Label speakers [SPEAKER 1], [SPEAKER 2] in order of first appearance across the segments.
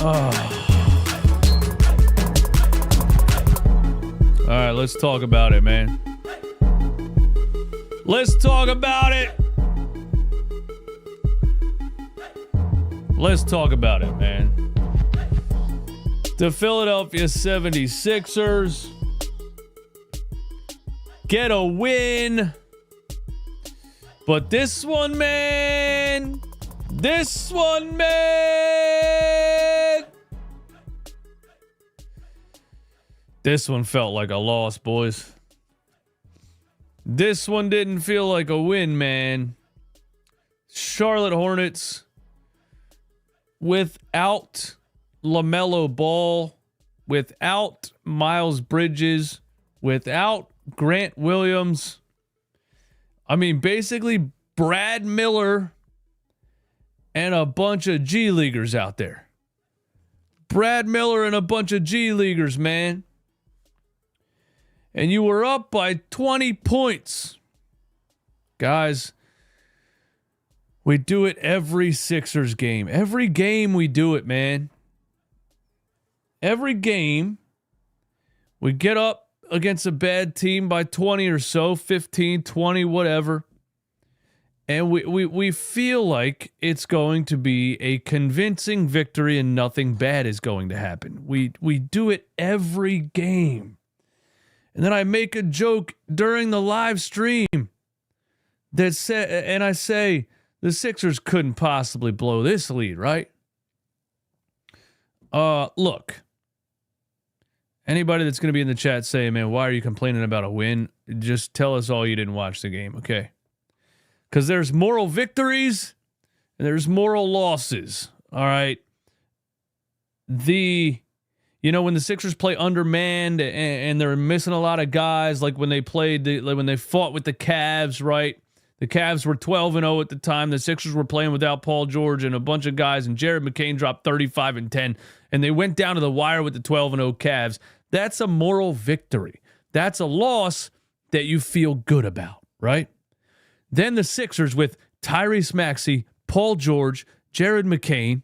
[SPEAKER 1] All right, let's talk about it, man. Let's talk about it. Let's talk about it, man. The Philadelphia 76ers get a win. But this one, man. This one felt like a loss, boys. This one didn't feel like a win, man. Charlotte Hornets without LaMelo Ball, without Miles Bridges, without Grant Williams. I mean, basically Brad Miller and a bunch of G Leaguers out there. Brad Miller and a bunch of G Leaguers, man. And you were up by 20 points. Guys, we do it every Sixers game. Every game we do it, man. Every game we get up against a bad team by 20 or so, 15, 20, whatever. And we feel like it's going to be a convincing victory and nothing bad is going to happen. We do it every game. And then I make a joke during the live stream and I say, the Sixers couldn't possibly blow this lead, right? Look, anybody that's going to be in the chat saying, man, why are you complaining about a win? Just tell us all you didn't watch the game, okay? Because there's moral victories and there's moral losses, all right? When the Sixers play undermanned and they're missing a lot of guys, like when they when they fought with the Cavs, right? The Cavs were 12-0 at the time. The Sixers were playing without Paul George and a bunch of guys, and Jared McCain dropped 35 and 10, and they went down to the wire with the 12-0 Cavs. That's a moral victory. That's a loss that you feel good about, right? Then the Sixers with Tyrese Maxey, Paul George, Jared McCain.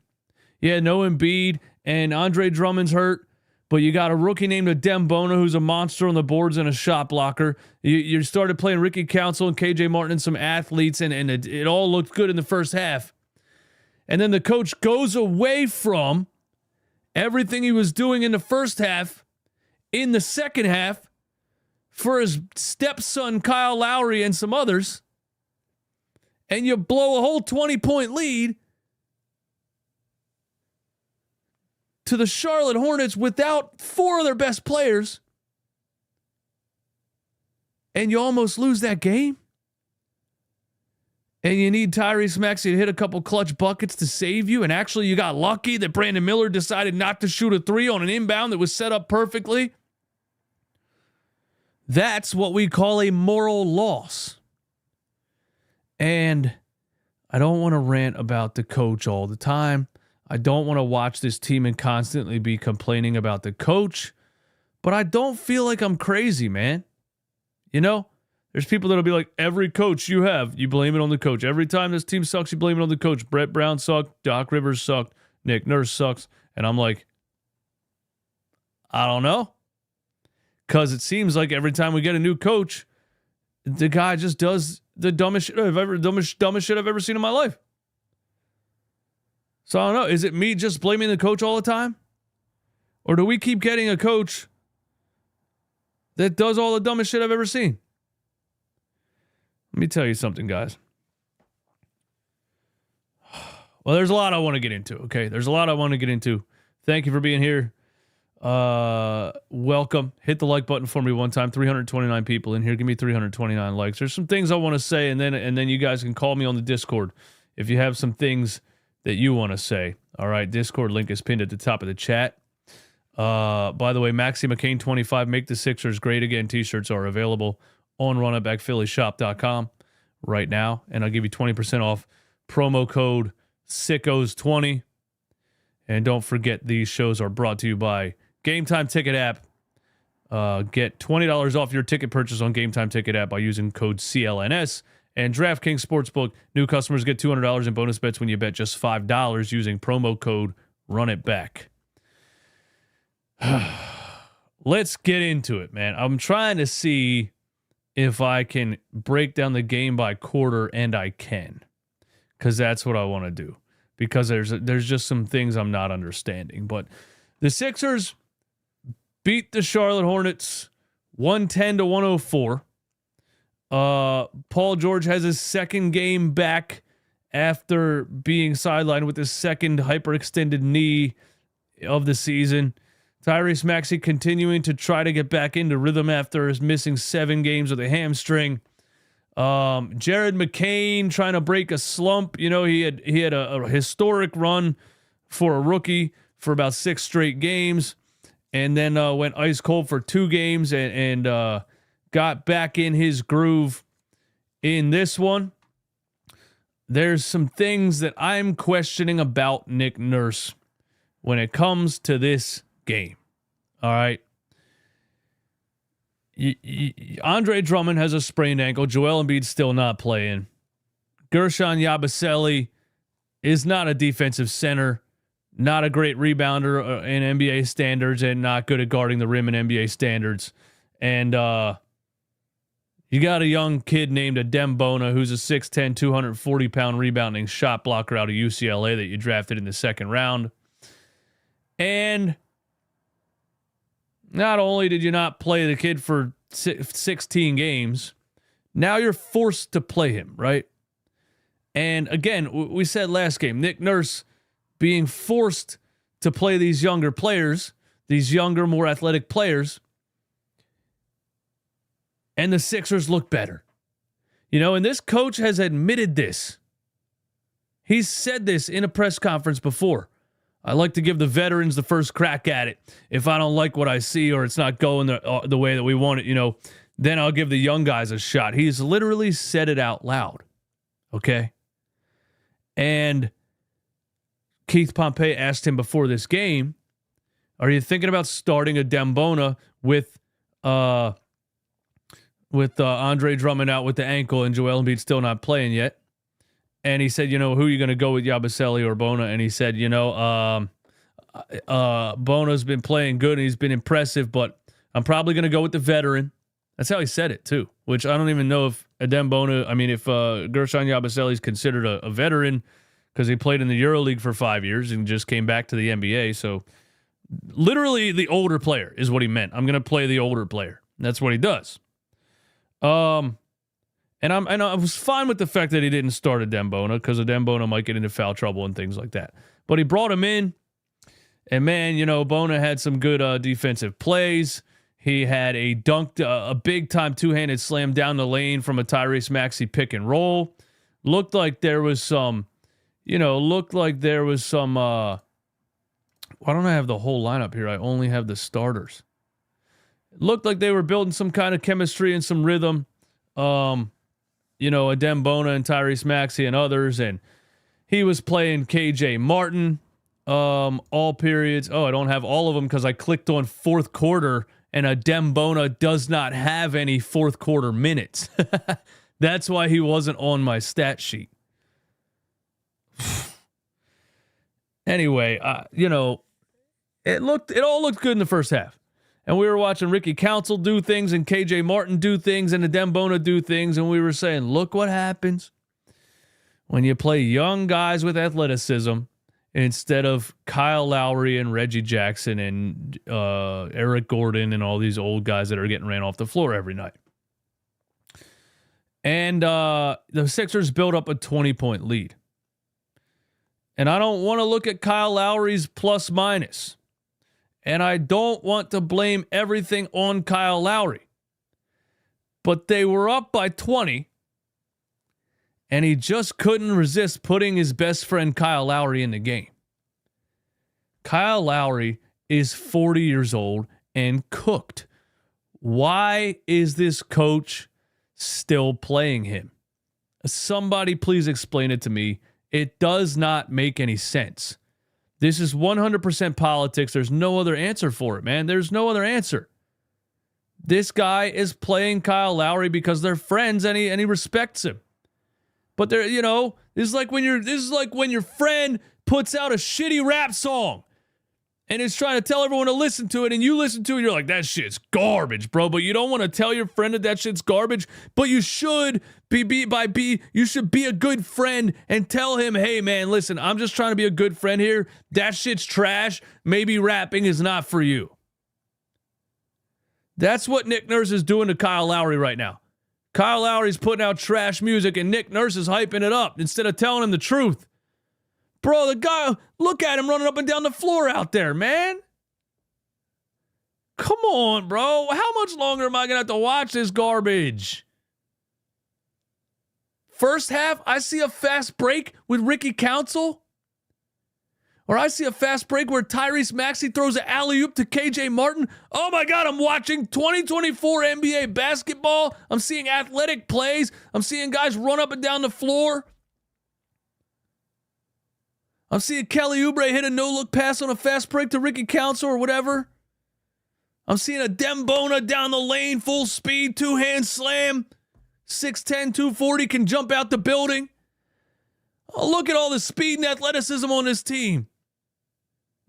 [SPEAKER 1] Yeah, no Embiid, and Andre Drummond's hurt. But you got a rookie named Adem Bona who's a monster on the boards and a shot blocker. You started playing Ricky Council and KJ Martin and some athletes, and it all looked good in the first half. And then the coach goes away from everything he was doing in the first half in the second half for his stepson Kyle Lowry and some others. And you blow a whole 20-point lead to the Charlotte Hornets without four of their best players, and you almost lose that game, and you need Tyrese Maxey to hit a couple clutch buckets to save you, and actually you got lucky that Brandon Miller decided not to shoot a three on an inbound that was set up perfectly. That's what we call a moral loss. And I don't want to rant about the coach all the time. I don't want to watch this team and constantly be complaining about the coach, but I don't feel like I'm crazy, man. You know, there's people that'll be like, every coach you have, you blame it on the coach. Every time this team sucks, you blame it on the coach. Brett Brown sucked. Doc Rivers sucked. Nick Nurse sucks. And I'm like, I don't know. Because it seems like every time we get a new coach, the guy just does the dumbest shit I've ever seen in my life. So I don't know. Is it me just blaming the coach all the time? Or do we keep getting a coach that does all the dumbest shit I've ever seen? Let me tell you something, guys. Well, there's a lot I want to get into, okay? There's a lot I want to get into. Thank you for being here. Welcome. Hit the like button for me one time. 329 people in here. Give me 329 likes. There's some things I want to say, and then you guys can call me on the Discord if you have some things that you want to say. All right, Discord link is pinned at the top of the chat. By the way, Maxey McCain 25, Make the Sixers Great Again t-shirts are available on runitbackphillyshop.com right now, and I'll give you 20% off. Promo code SICKOS20. And don't forget, these shows are brought to you by Game Time Ticket app. Get $20 off your ticket purchase on Game Time Ticket app by using code CLNS. And DraftKings Sportsbook, new customers get $200 in bonus bets when you bet just $5 using promo code run it back. Let's get into it, man. I'm trying to see if I can break down the game by quarter, and I can, because that's what I want to do. Because there's just some things I'm not understanding. But the Sixers beat the Charlotte Hornets 110-104. Paul George has his second game back after being sidelined with his second hyperextended knee of the season. Tyrese Maxey continuing to try to get back into rhythm after his missing 7 games with a hamstring. Jared McCain trying to break a slump. You know, he had a historic run for a rookie for about 6 straight games, and then went ice cold for 2 games and got back in his groove in this one. There's some things that I'm questioning about Nick Nurse when it comes to this game. All right. Andre Drummond has a sprained ankle. Joel Embiid's still not playing. Gershon Yabusele is not a defensive center, not a great rebounder in NBA standards, and not good at guarding the rim in NBA standards. And you got a young kid named Adem Bona, who's a 6'10", 240-pound rebounding shot blocker out of UCLA that you drafted in the second round. And not only did you not play the kid for 16 games, now you're forced to play him, right? And again, we said last game, Nick Nurse being forced to play these younger players, these younger, more athletic players, and the Sixers look better. You know, and this coach has admitted this. He's said this in a press conference before. I like to give the veterans the first crack at it. If I don't like what I see or it's not going the way that we want it, you know, then I'll give the young guys a shot. He's literally said it out loud. Okay? And Keith Pompey asked him before this game, are you thinking about starting a Adem Bona with Andre Drummond out with the ankle and Joel Embiid still not playing yet? And he said, you know, who are you going to go with, Yabusele or Bona? And he said, you know, Bona's been playing good and he's been impressive, but I'm probably going to go with the veteran. That's how he said it too, which I don't even know if Adem Bona, I mean, if Gershon Yabusele is considered a veteran because he played in the EuroLeague for 5 years and just came back to the NBA. So literally the older player is what he meant. I'm going to play the older player. That's what he does. And I was fine with the fact that he didn't start Adem Bona because Adem Bona might get into foul trouble and things like that. But he brought him in, and man, you know, Bona had some good defensive plays. He had a big time 2-handed slam down the lane from a Tyrese Maxey pick and roll. Looked like there was some. Why don't I have the whole lineup here? I only have the starters. It looked like they were building some kind of chemistry and some rhythm. You know, Adem Bona and Tyrese Maxey and others, and he was playing KJ Martin all periods. Oh, I don't have all of them because I clicked on fourth quarter, and Adem Bona does not have any fourth quarter minutes. That's why he wasn't on my stat sheet. Anyway, you know, it all looked good in the first half. And we were watching Ricky Council do things and KJ Martin do things and Adem Bona do things. And we were saying, look what happens when you play young guys with athleticism instead of Kyle Lowry and Reggie Jackson and Eric Gordon and all these old guys that are getting ran off the floor every night. And the Sixers built up a 20-point lead. And I don't want to look at Kyle Lowry's plus minus. And I don't want to blame everything on Kyle Lowry. But they were up by 20. And he just couldn't resist putting his best friend Kyle Lowry in the game. Kyle Lowry is 40 years old and cooked. Why is this coach still playing him? Somebody please explain it to me. It does not make any sense. This is 100% politics. There's no other answer for it, man. There's no other answer. This guy is playing Kyle Lowry because they're friends and he respects him. But they're, this is like when your friend puts out a shitty rap song and is trying to tell everyone to listen to it, and you listen to it, and you're like, that shit's garbage, bro. But you don't want to tell your friend that shit's garbage. But you should you should be a good friend and tell him, hey man, listen, I'm just trying to be a good friend here. That shit's trash. Maybe rapping is not for you. That's what Nick Nurse is doing to Kyle Lowry right now. Kyle Lowry's putting out trash music, and Nick Nurse is hyping it up instead of telling him the truth. Bro, the guy, look at him running up and down the floor out there, man. Come on, bro. How much longer am I going to have to watch this garbage? First half, I see a fast break with Ricky Council. Or I see a fast break where Tyrese Maxey throws an alley-oop to KJ Martin. Oh my God, I'm watching 2024 NBA basketball. I'm seeing athletic plays. I'm seeing guys run up and down the floor. I'm seeing Kelly Oubre hit a no-look pass on a fast break to Ricky Council or whatever. I'm seeing a Dembona down the lane, full speed, two-hand slam. 6'10", 240, can jump out the building. Oh, look at all the speed and athleticism on this team.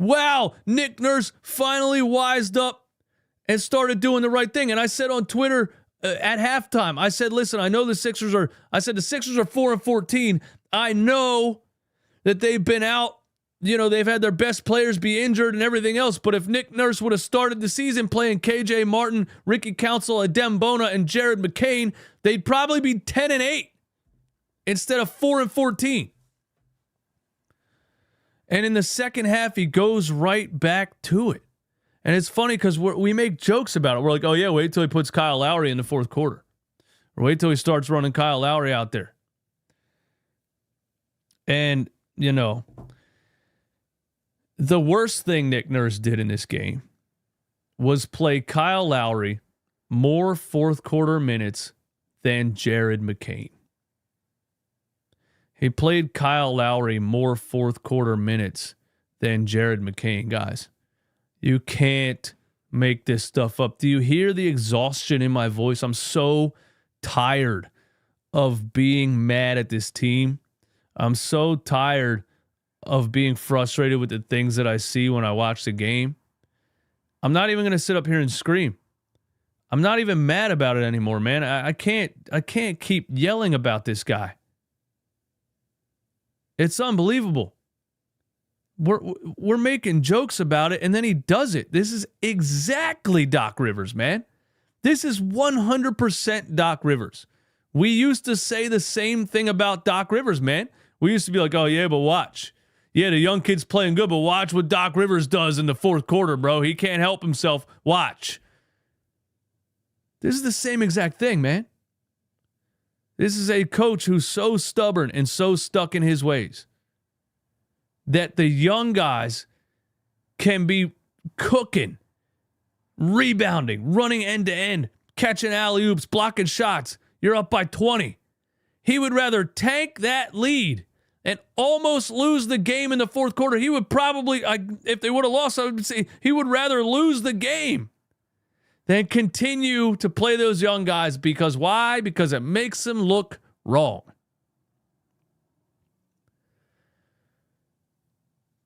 [SPEAKER 1] Wow, Nick Nurse finally wised up and started doing the right thing. And I said on Twitter at halftime, I said, listen, I know the Sixers are 4-14. I know that they've been out, they've had their best players be injured and everything else. But if Nick Nurse would have started the season playing KJ Martin, Ricky Council, Adem Bona, and Jared McCain, they'd probably be 10-8 instead of 4-14. And in the second half, he goes right back to it. And it's funny because we make jokes about it. We're like, oh yeah, wait till he puts Kyle Lowry in the fourth quarter. Or wait till he starts running Kyle Lowry out there. And, the worst thing Nick Nurse did in this game was play Kyle Lowry more fourth quarter minutes than Jared McCain. He played Kyle Lowry more fourth quarter minutes than Jared McCain, guys. You can't make this stuff up. Do you hear the exhaustion in my voice? I'm so tired of being mad at this team. I'm so tired of being frustrated with the things that I see when I watch the game. I'm not even going to sit up here and scream. I'm not even mad about it anymore, man. I can't keep yelling about this guy. It's unbelievable. We're making jokes about it, and then he does it. This is exactly Doc Rivers, man. This is 100% Doc Rivers. We used to say the same thing about Doc Rivers, man. We used to be like, oh, yeah, but watch. Yeah, the young kid's playing good, but watch what Doc Rivers does in the fourth quarter, bro. He can't help himself. Watch. This is the same exact thing, man. This is a coach who's so stubborn and so stuck in his ways that the young guys can be cooking, rebounding, running end to end, catching alley-oops, blocking shots. You're up by 20. He would rather tank that lead and almost lose the game in the fourth quarter. He would probably, if they would have lost, I would say he would rather lose the game than continue to play those young guys. Because why? Because it makes them look wrong.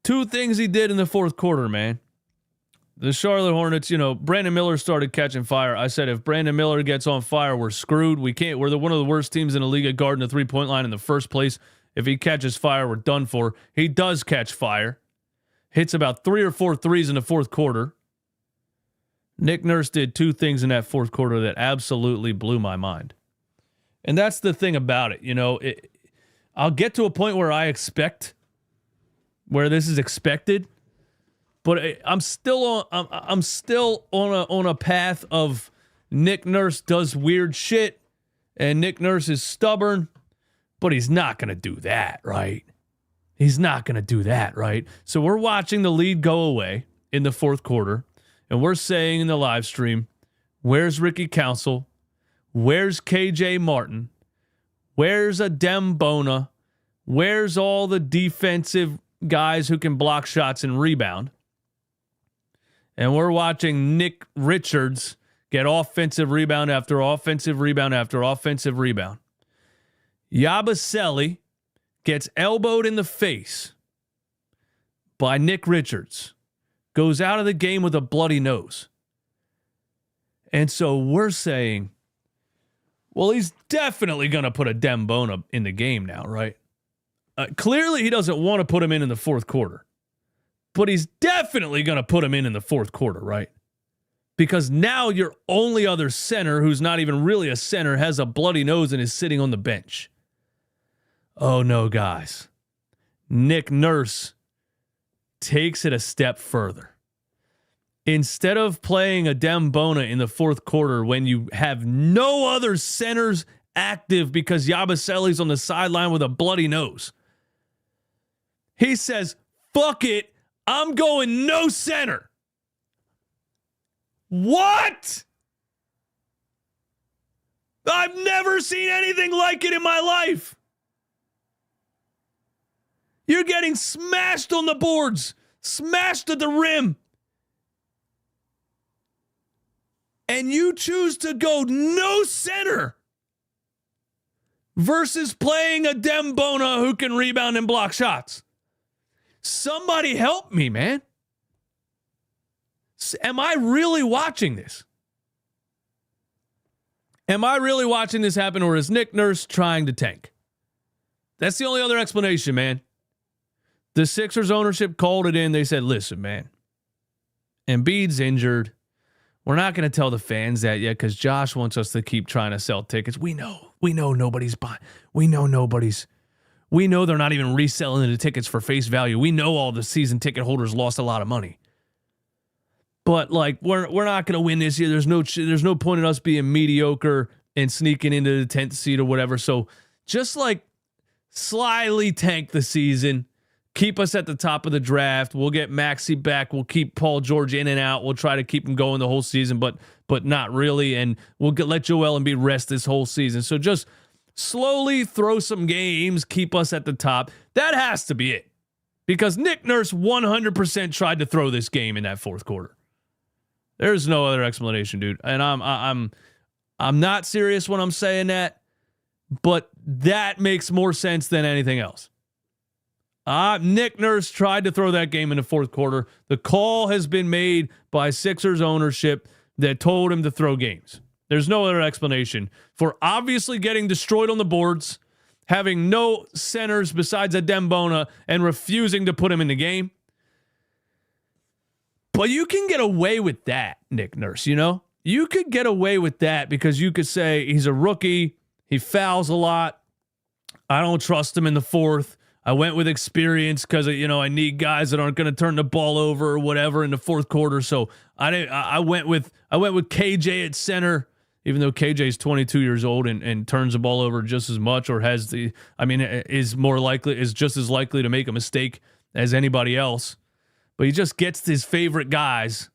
[SPEAKER 1] Two things he did in the fourth quarter, man. The Charlotte Hornets, Brandon Miller started catching fire. I said, if Brandon Miller gets on fire, we're screwed. We're one of the worst teams in the league at guarding the three-point line in the first place. If he catches fire, we're done for. He does catch fire. Hits about 3 or 4 threes in the fourth quarter. Nick Nurse did two things in that fourth quarter that absolutely blew my mind. And that's the thing about it. I'll get to a point where where this is expected, but I'm still on a path of Nick Nurse does weird shit and Nick Nurse is stubborn, but he's not going to do that, right? He's not going to do that, right? So we're watching the lead go away in the fourth quarter. And we're saying in the live stream, where's Ricky Council? Where's KJ Martin? Where's Adem Bona? Where's all the defensive guys who can block shots and rebound? And we're watching Nick Richards get offensive rebound after offensive rebound after offensive rebound. Yabusele gets elbowed in the face by Nick Richards, goes out of the game with a bloody nose. And so we're saying, well, he's definitely going to put a Dembona in the game now, right? Clearly, he doesn't want to put him in the fourth quarter. But he's definitely going to put him in the fourth quarter, right? Because now your only other center, who's not even really a center, has a bloody nose and is sitting on the bench. Oh, no, guys. Nick Nurse takes it a step further. Instead of playing a Dembona in the fourth quarter when you have no other centers active because Yabusele's on the sideline with a bloody nose, he says, fuck it, I'm going no center. What? I've never seen anything like it in my life. You're getting smashed on the boards, smashed at the rim. And you choose to go no center versus playing a Dembona who can rebound and block shots. Somebody help me, man. Am I really watching this? Am I really watching this happen, or is Nick Nurse trying to tank? That's the only other explanation, man. The Sixers ownership called it in. They said, listen, man, Embiid's injured. We're not going to tell the fans that yet because Josh wants us to keep trying to sell tickets. We know nobody's buying. We know they're not even reselling the tickets for face value. We know all the season ticket holders lost a lot of money. But like we're not going to win this year. There's no point in us being mediocre and sneaking into the 10th seed or whatever. So just like slyly tank the season. Keep us at the top of the draft. We'll get Maxey back. We'll keep Paul George in and out. We'll try to keep him going the whole season, but not really. And we'll let Joel Embiid rest this whole season. So just slowly throw some games, keep us at the top. That has to be it, because Nick Nurse 100% tried to throw this game in that fourth quarter. There's no other explanation, dude. And I'm not serious when I'm saying that, but that makes more sense than anything else. Nick Nurse tried to throw that game in the fourth quarter. The call has been made by Sixers ownership that told him to throw games. There's no other explanation for obviously getting destroyed on the boards, having no centers besides a Dembona, and refusing to put him in the game. But you can get away with that, Nick Nurse, you know? You could get away with that because you could say he's a rookie, he fouls a lot, I don't trust him in the fourth. I went with experience because I need guys that aren't going to turn the ball over or whatever in the fourth quarter. So I went with KJ at center, even though KJ is 22 years old and turns the ball over just as much, or is just as likely to make a mistake as anybody else. But he just gets his favorite guys.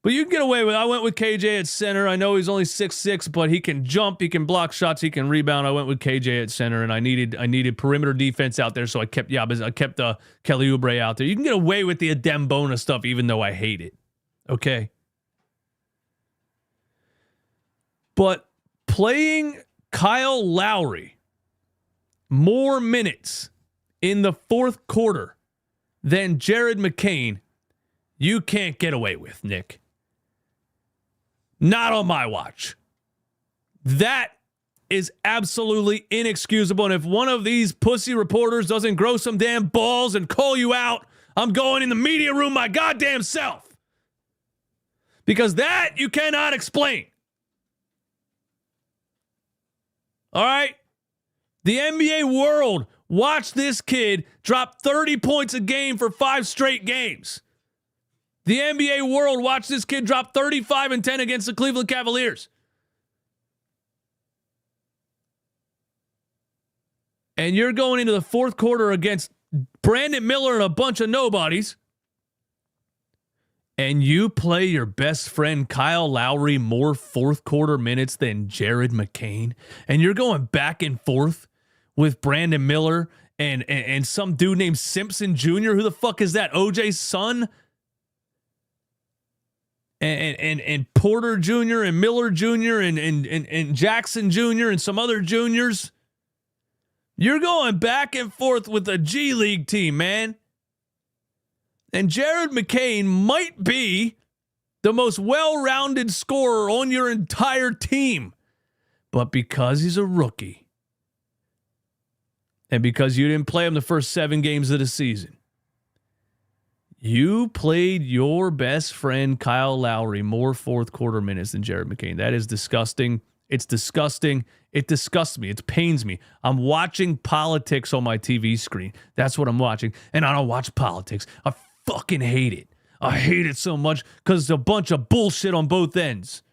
[SPEAKER 1] But you can get away with it. I went with KJ at center. I know he's only 6'6", but he can jump, he can block shots, he can rebound. I went with KJ at center, and I needed perimeter defense out there, so I kept Kelly Oubre out there. You can get away with the Dembona stuff, even though I hate it. Okay. But playing Kyle Lowry more minutes in the fourth quarter than Jared McCain, you can't get away with, Nick. Not on my watch. That is absolutely inexcusable. And if one of these pussy reporters doesn't grow some damn balls and call you out, I'm going in the media room my goddamn self. Because that you cannot explain. All right? The NBA world watched this kid drop 30 points a game for 5 straight games. The NBA world watched this kid drop 35 and 10 against the Cleveland Cavaliers. And you're going into the fourth quarter against Brandon Miller and a bunch of nobodies, and you play your best friend Kyle Lowry more fourth quarter minutes than Jared McCain, and you're going back and forth with Brandon Miller and some dude named Simpson Jr. Who the fuck is that? OJ's son? And Porter Jr. and Miller Jr. and Jackson Jr. and some other juniors. You're going back and forth with a G League team, man. And Jared McCain might be the most well-rounded scorer on your entire team. But because he's a rookie, and because you didn't play him the first 7 games of the season, you played your best friend Kyle Lowry more fourth quarter minutes than Jared McCain. That is disgusting. It's disgusting. It disgusts me. It pains me. I'm watching politics on my TV screen. That's what I'm watching. And I don't watch politics. I fucking hate it. I hate it so much because it's a bunch of bullshit on both ends.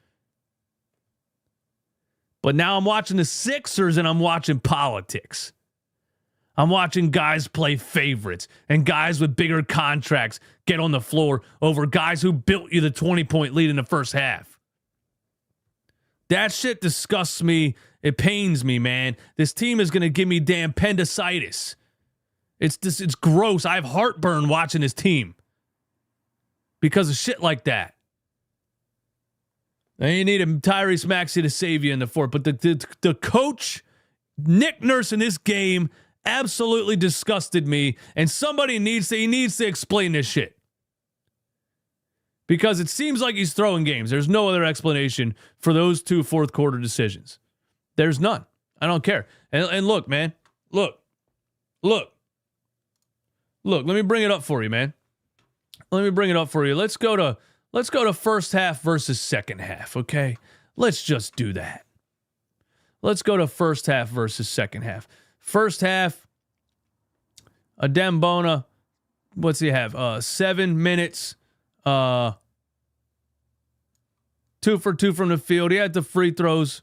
[SPEAKER 1] But now I'm watching the Sixers and I'm watching politics. I'm watching guys play favorites and guys with bigger contracts get on the floor over guys who built you the 20-point lead in the first half. That shit disgusts me. It pains me, man. This team is going to give me damn appendicitis. It's gross. I have heartburn watching this team because of shit like that. And you need a Tyrese Maxey to save you in the fourth. But the coach, Nick Nurse, in this game absolutely disgusted me. And somebody needs to explain this shit. Because it seems like he's throwing games. There's no other explanation for those 2 fourth quarter decisions. There's none. I don't care. And look, man. Look. Let me bring it up for you, man. Let's go to first half versus second half, okay? Let's just do that. Let's go to first half versus second half. First half, Adem Bona, what's he have? 7 minutes. 2 for 2 from the field. He had the free throws,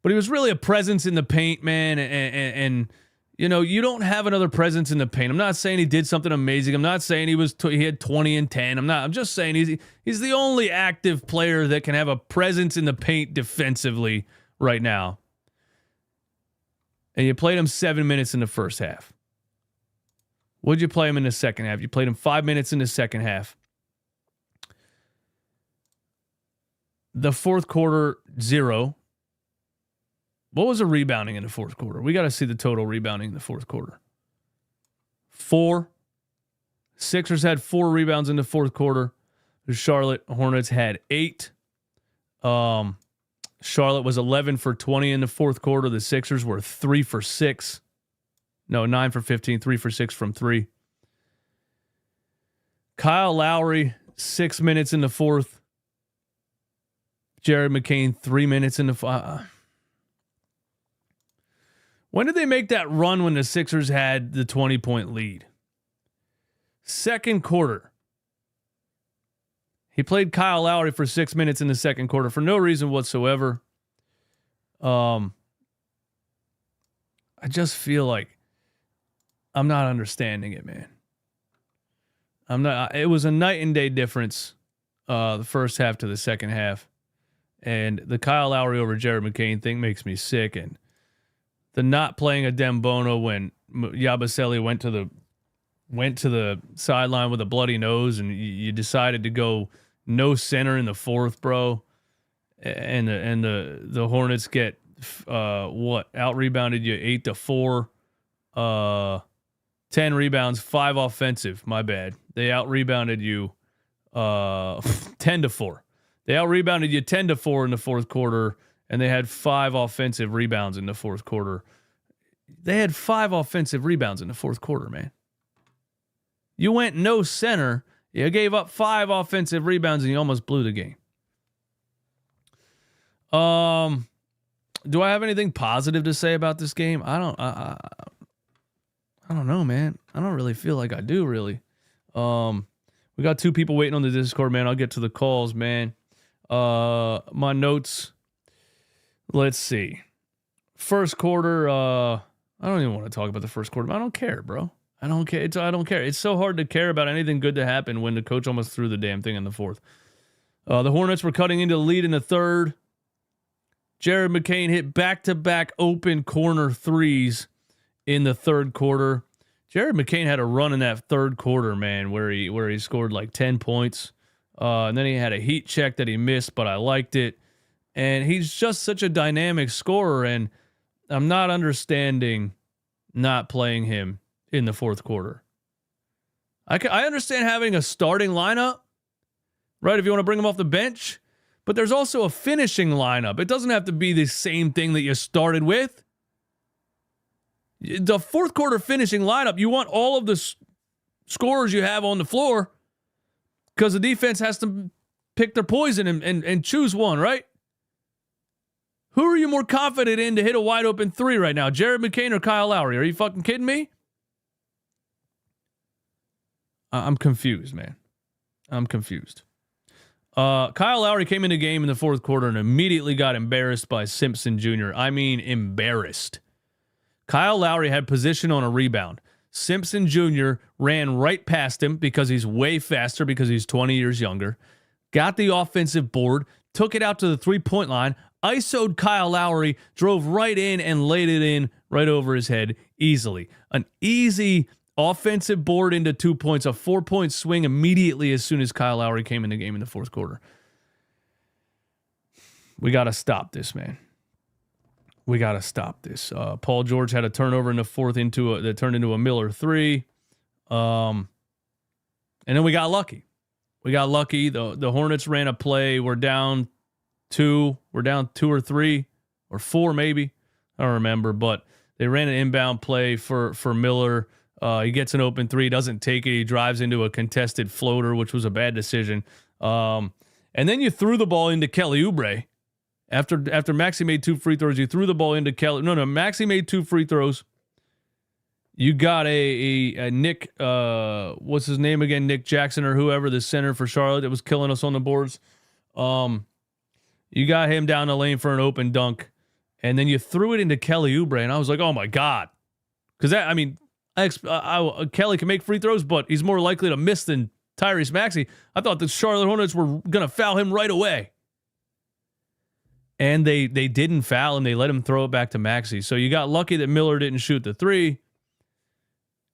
[SPEAKER 1] but he was really a presence in the paint, man. And you know, you don't have another presence in the paint. I'm not saying he did something amazing. I'm not saying he had 20 and 10. I'm just saying he's the only active player that can have a presence in the paint defensively right now. And you played him 7 minutes in the first half. Would you play him in the second half? You played him 5 minutes in the second half. The fourth quarter, 0. What was the rebounding in the fourth quarter? We got to see the total rebounding in the fourth quarter. 4. Sixers had 4 rebounds in the fourth quarter. The Charlotte Hornets had 8. Charlotte was 11 for 20 in the fourth quarter. The Sixers were 3 for 6. No, 9 for 15, 3 for 6 from 3. Kyle Lowry, 6 minutes in the fourth. Jared McCain, 3 minutes in the When did they make that run when the Sixers had the 20-point lead? Second quarter. He played Kyle Lowry for 6 minutes in the second quarter for no reason whatsoever. I just feel like I'm not understanding it, man. It was a night and day difference, the first half to the second half. And the Kyle Lowry over Jared McCain thing makes me sick. And the not playing Adem Bona when Yabusele went to the sideline with a bloody nose, and you decided to go no center in the fourth, bro. And the Hornets get out rebounded you 8-4, 10 rebounds, 5 offensive. My bad. They out rebounded you 10-4. They out-rebounded you 10-4 in the fourth quarter, and they had 5 offensive rebounds in the fourth quarter. They had 5 offensive rebounds in the fourth quarter, man. You went no center. You gave up 5 offensive rebounds, and you almost blew the game. Do I have anything positive to say about this game? I don't know, man. I don't really feel like I do, really. We got 2 people waiting on the Discord, man. I'll get to the calls, man. My notes. Let's see. First quarter. I don't even want to talk about the first quarter. I don't care, bro. I don't care. I don't care. It's so hard to care about anything good to happen when the coach almost threw the damn thing in the fourth. The Hornets were cutting into the lead in the third. Jared McCain hit back-to-back open corner threes in the third quarter. Jared McCain had a run in that third quarter, man, where he scored like 10 points. And then he had a heat check that he missed, but I liked it. And he's just such a dynamic scorer, and I'm not understanding not playing him in the fourth quarter. I understand having a starting lineup, right, if you want to bring him off the bench, but there's also a finishing lineup. It doesn't have to be the same thing that you started with. The fourth quarter finishing lineup, you want all of the scorers you have on the floor because the defense has to pick their poison and choose one, right? Who are you more confident in to hit a wide open three right now, Jared McCain or Kyle Lowry? Are you fucking kidding me? I'm confused, man. I'm confused. Kyle Lowry came in the game in the fourth quarter and immediately got embarrassed by Simpson Jr. I mean, embarrassed. Kyle Lowry had position on a rebound. Simpson Jr. ran right past him because he's way faster because he's 20 years younger. Got the offensive board, took it out to the three-point line, ISO'd Kyle Lowry, drove right in and laid it in right over his head easily. An easy offensive board into 2 points, a 4-point swing immediately as soon as Kyle Lowry came in the game in the fourth quarter. We got to stop this, man. We got to stop this. Paul George had a turnover in the fourth that turned into a Miller three. And then we got lucky. The Hornets ran a play. We're down two or three or four maybe. I don't remember, but they ran an inbound play for Miller. He gets an open three, doesn't take it. He drives into a contested floater, which was a bad decision. And then you threw the ball into Kelly Oubre. After Maxey made 2 free throws, you threw the ball into Kelly. No, Maxey made 2 free throws. You got a Nick, what's his name again? Nick Jackson or whoever, the center for Charlotte that was killing us on the boards. You got him down the lane for an open dunk, and then you threw it into Kelly Oubre, and I was like, oh my God. Because Kelly can make free throws, but he's more likely to miss than Tyrese Maxey. I thought the Charlotte Hornets were going to foul him right away. And they didn't foul, and they let him throw it back to Maxey. So you got lucky that Miller didn't shoot the three,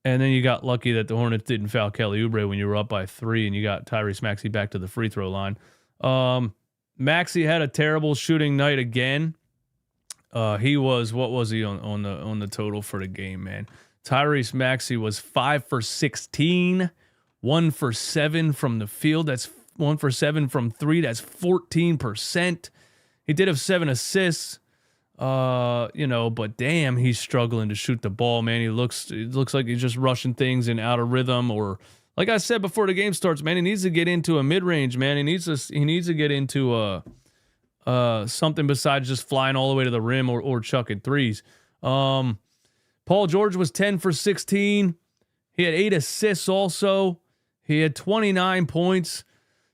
[SPEAKER 1] and then you got lucky that the Hornets didn't foul Kelly Oubre when you were up by 3, and you got Tyrese Maxey back to the free throw line. Maxey had a terrible shooting night again. He was, what was he on the total for the game, man? Tyrese Maxey was 5 for 16, 1 for 7 from the field. That's 1 for 7 from 3. That's 14%. He did have 7 assists, but damn, he's struggling to shoot the ball, man. It looks like he's just rushing things and out of rhythm, or like I said before the game starts, man, he needs to get into a mid-range, man. He needs to get into something besides just flying all the way to the rim or chucking threes. Paul George was 10 for 16. He had 8 assists also. He had 29 points.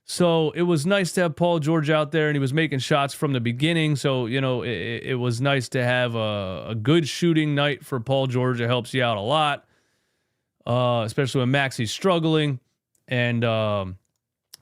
[SPEAKER 1] So it was nice to have Paul George out there, and he was making shots from the beginning. So, it was nice to have a good shooting night for Paul George. It helps you out a lot, especially when Maxey's struggling. And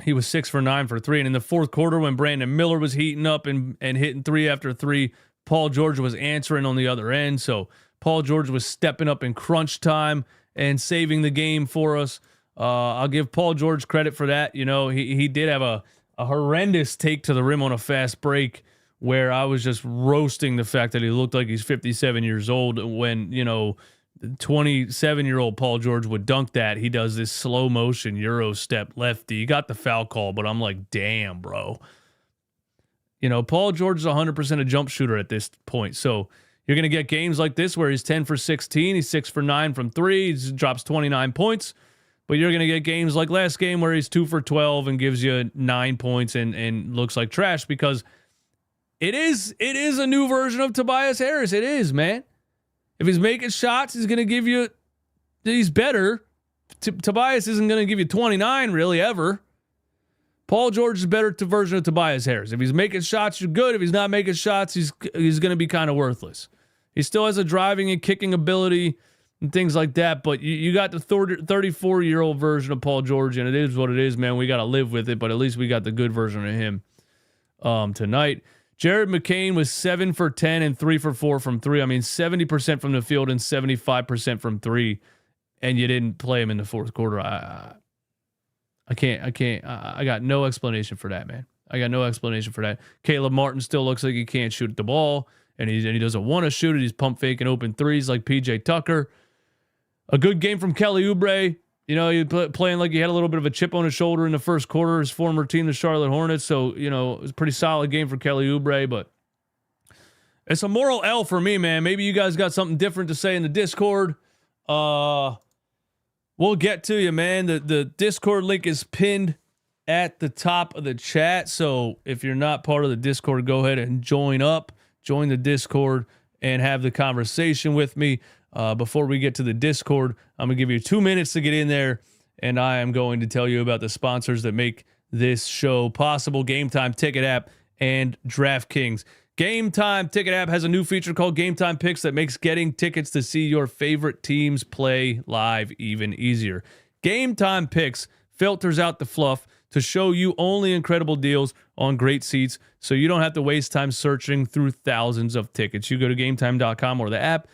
[SPEAKER 1] he was 6 for 9 for 3. And in the fourth quarter, when Brandon Miller was heating up and hitting 3 after 3, Paul George was answering on the other end. So Paul George was stepping up in crunch time and saving the game for us. I'll give Paul George credit for that. He did have a horrendous take to the rim on a fast break where I was just roasting the fact that he looked like he's 57 years old when, 27-year-old Paul George would dunk that. He does this slow motion Euro step lefty. He got the foul call, but I'm like, damn, bro. Paul George is 100% a jump shooter at this point. So you're going to get games like this where he's 10 for 16. He's 6 for 9 from 3. He drops 29 points. But you're going to get games like last game where he's 2 for 12 and gives you 9 points and looks like trash, because it is a new version of Tobias Harris. It is, man. If he's making shots, he's going to give you – he's better. Tobias isn't going to give you 29 really ever. Paul George is a better version of Tobias Harris. If he's making shots, you're good. If he's not making shots, he's going to be kind of worthless. He still has a driving and kicking ability and things like that, but you got the 34-year-old version of Paul George, and it is what it is, man. We got to live with it, but at least we got the good version of him tonight. Jared McCain was 7 for 10 and 3 for 4 from 3. I mean, 70% from the field and 75% from 3, and you didn't play him in the fourth quarter. I got no explanation for that, man. I got no explanation for that. Caleb Martin still looks like he can't shoot the ball, and he doesn't want to shoot it. He's pump faking open threes like PJ Tucker. A good game from Kelly Oubre. You know, he playing like he had a little bit of a chip on his shoulder in the first quarter. His former team, the Charlotte Hornets. So, you know, it was a pretty solid game for Kelly Oubre, but it's a moral L for me, man. Maybe you guys got something different to say in the Discord. We'll get to you, man. The Discord link is pinned at the top of the chat. So if you're not part of the Discord, go ahead and join the Discord and have the conversation with me. Before we get to the Discord, I'm going to give you 2 minutes to get in there, and I am going to tell you about the sponsors that make this show possible: Game Time Ticket app and DraftKings. Game Time Ticket app has a new feature called Game Time Picks that makes getting tickets to see your favorite teams play live even easier. Game Time Picks filters out the fluff to show you only incredible deals on great seats, so you don't have to waste time searching through thousands of tickets. You go to GameTime.com or the app.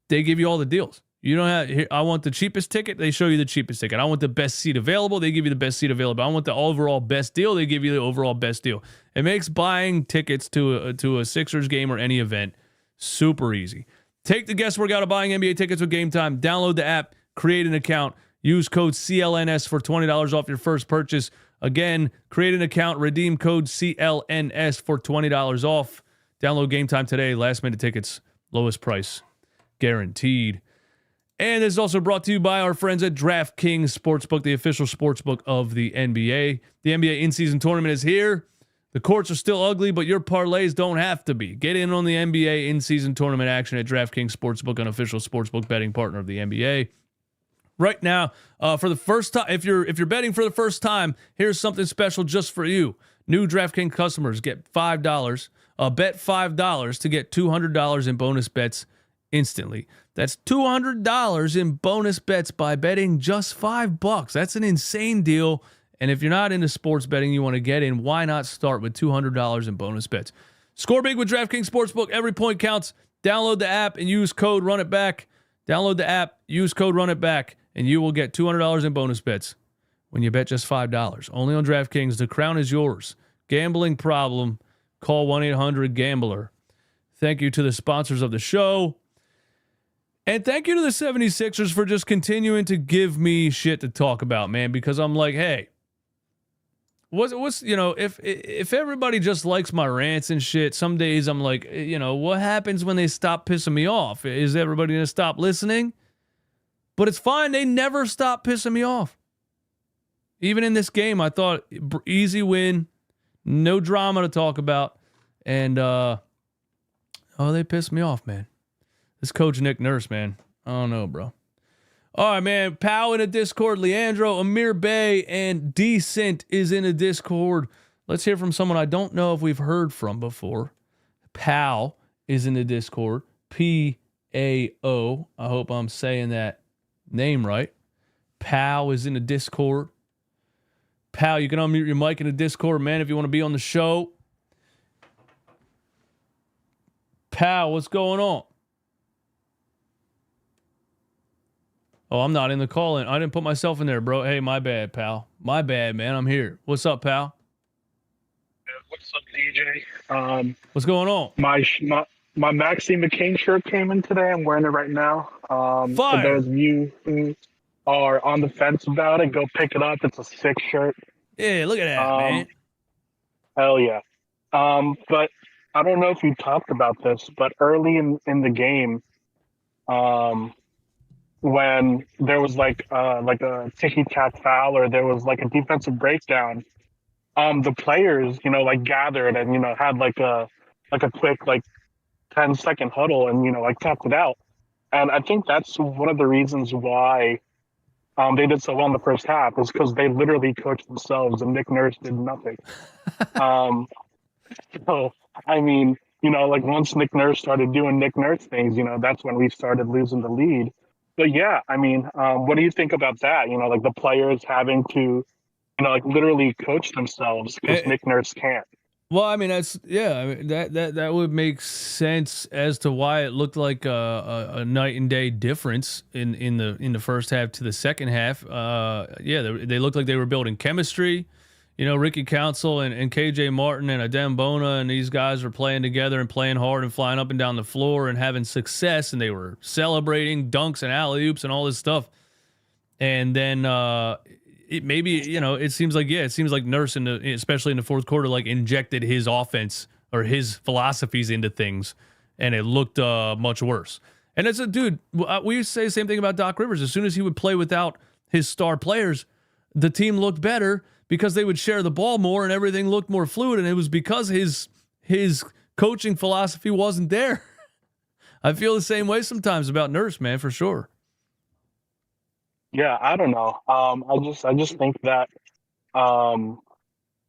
[SPEAKER 1] They give you all the deals. You don't have, I want the cheapest ticket, they show you the cheapest ticket. I want the best seat available, they give you the best seat available. I want the overall best deal, they give you the overall best deal. It makes buying tickets to a Sixers game or any event super easy. Take the guesswork out of buying NBA tickets with Game Time. Download the app, create an account, use code CLNS for $20 off your first purchase. Again, create an account, redeem code CLNS for $20 off. Download Game Time today. Last minute tickets, lowest price guaranteed. And this is also brought to you by our friends at DraftKings Sportsbook, the official sportsbook of the NBA. The NBA in-season tournament is here. The courts are still ugly, but your parlays don't have to be. Get in on the NBA in-season tournament action at DraftKings Sportsbook, an official sportsbook betting partner of the NBA. Right now, for the first time, if you're betting for the first time, here's something special just for you. New DraftKings customers get $5. Bet $5 to get $200 in bonus bets instantly. That's $200 in bonus bets by betting just $5. That's an insane deal. And if you're not into sports betting, you want to get in, why not start with $200 in bonus bets? Score big with DraftKings Sportsbook. Every point counts. Download the app and use code RUNITBACK. Download the app, use code RUNITBACK, and you will get $200 in bonus bets when you bet just $5. Only on DraftKings. The crown is yours. Gambling problem? Call 1-800-GAMBLER. Thank you to the sponsors of the show. And thank you to the 76ers for just continuing to give me shit to talk about, man, because I'm like, hey, what's you know, if everybody just likes my rants and shit, some days I'm like, you know, what happens when they stop pissing me off? Is everybody going to stop listening? But it's fine. They never stop pissing me off. Even in this game, I thought easy win, no drama to talk about. And, they pissed me off, man. This coach Nick Nurse, man. I don't know, bro. All right, man. Pow in a Discord. Leandro, Amir Bey, and Decent is in a Discord. Let's hear from someone I don't know if we've heard from before. Pow is in the Discord. P-A-O. I hope I'm saying that name right. Pow is in the Discord. Pow, you can unmute your mic in the Discord, man, if you want to be on the show. Pow, what's going on? Oh, I'm not in the call-in. I didn't put myself in there, bro. Hey, my bad, pal. My bad, man. I'm here. What's up, pal?
[SPEAKER 2] What's up, DJ?
[SPEAKER 1] What's going on?
[SPEAKER 2] My Maxine McCain shirt came in today. I'm wearing it right now. For those of you who are on the fence about it, go pick it up. It's a sick shirt.
[SPEAKER 1] Yeah, look at that, man.
[SPEAKER 2] Hell yeah. But I don't know if you talked about this, but early in the game, when there was like a ticky-tack foul or there was like a defensive breakdown, the players, gathered and, had like a quick 10-second huddle and, talked it out. And I think that's one of the reasons why they did so well in the first half is because they literally coached themselves and Nick Nurse did nothing. So, I mean, once Nick Nurse started doing Nick Nurse things, that's when we started losing the lead. But yeah, I mean, what do you think about that? The players having to, literally coach themselves because Nick Nurse can't.
[SPEAKER 1] Well, I mean, that would make sense as to why it looked like a night and day difference in the first half to the second half. They looked like they were building chemistry. Ricky Council and KJ Martin and Adem Bona and these guys were playing together and playing hard and flying up and down the floor and having success, and they were celebrating dunks and alley-oops and all this stuff. And then it seems like Nurse, especially in the fourth quarter, like injected his offense or his philosophies into things, and it looked much worse. And it's we used to say the same thing about Doc Rivers. As soon as he would play without his star players, the team looked better because they would share the ball more and everything looked more fluid. And it was because his coaching philosophy wasn't there. I feel the same way sometimes about Nurse, man, for sure.
[SPEAKER 2] Yeah, I don't know. I just think that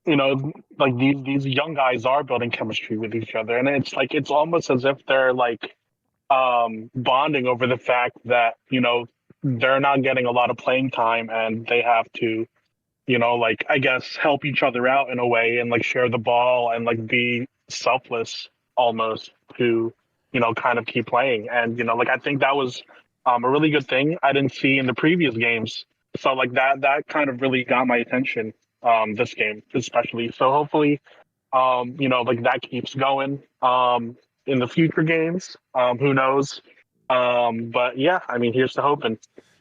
[SPEAKER 2] like these young guys are building chemistry with each other, and it's almost as if they're like bonding over the fact that they're not getting a lot of playing time, and they have to like, I guess, help each other out in a way and like share the ball and like be selfless almost to, kind of keep playing. And, like, I think that was a really good thing I didn't see in the previous games. So like that kind of really got my attention this game, especially. So hopefully, like that keeps going in the future games. Who knows? But yeah, I mean, here's to hoping.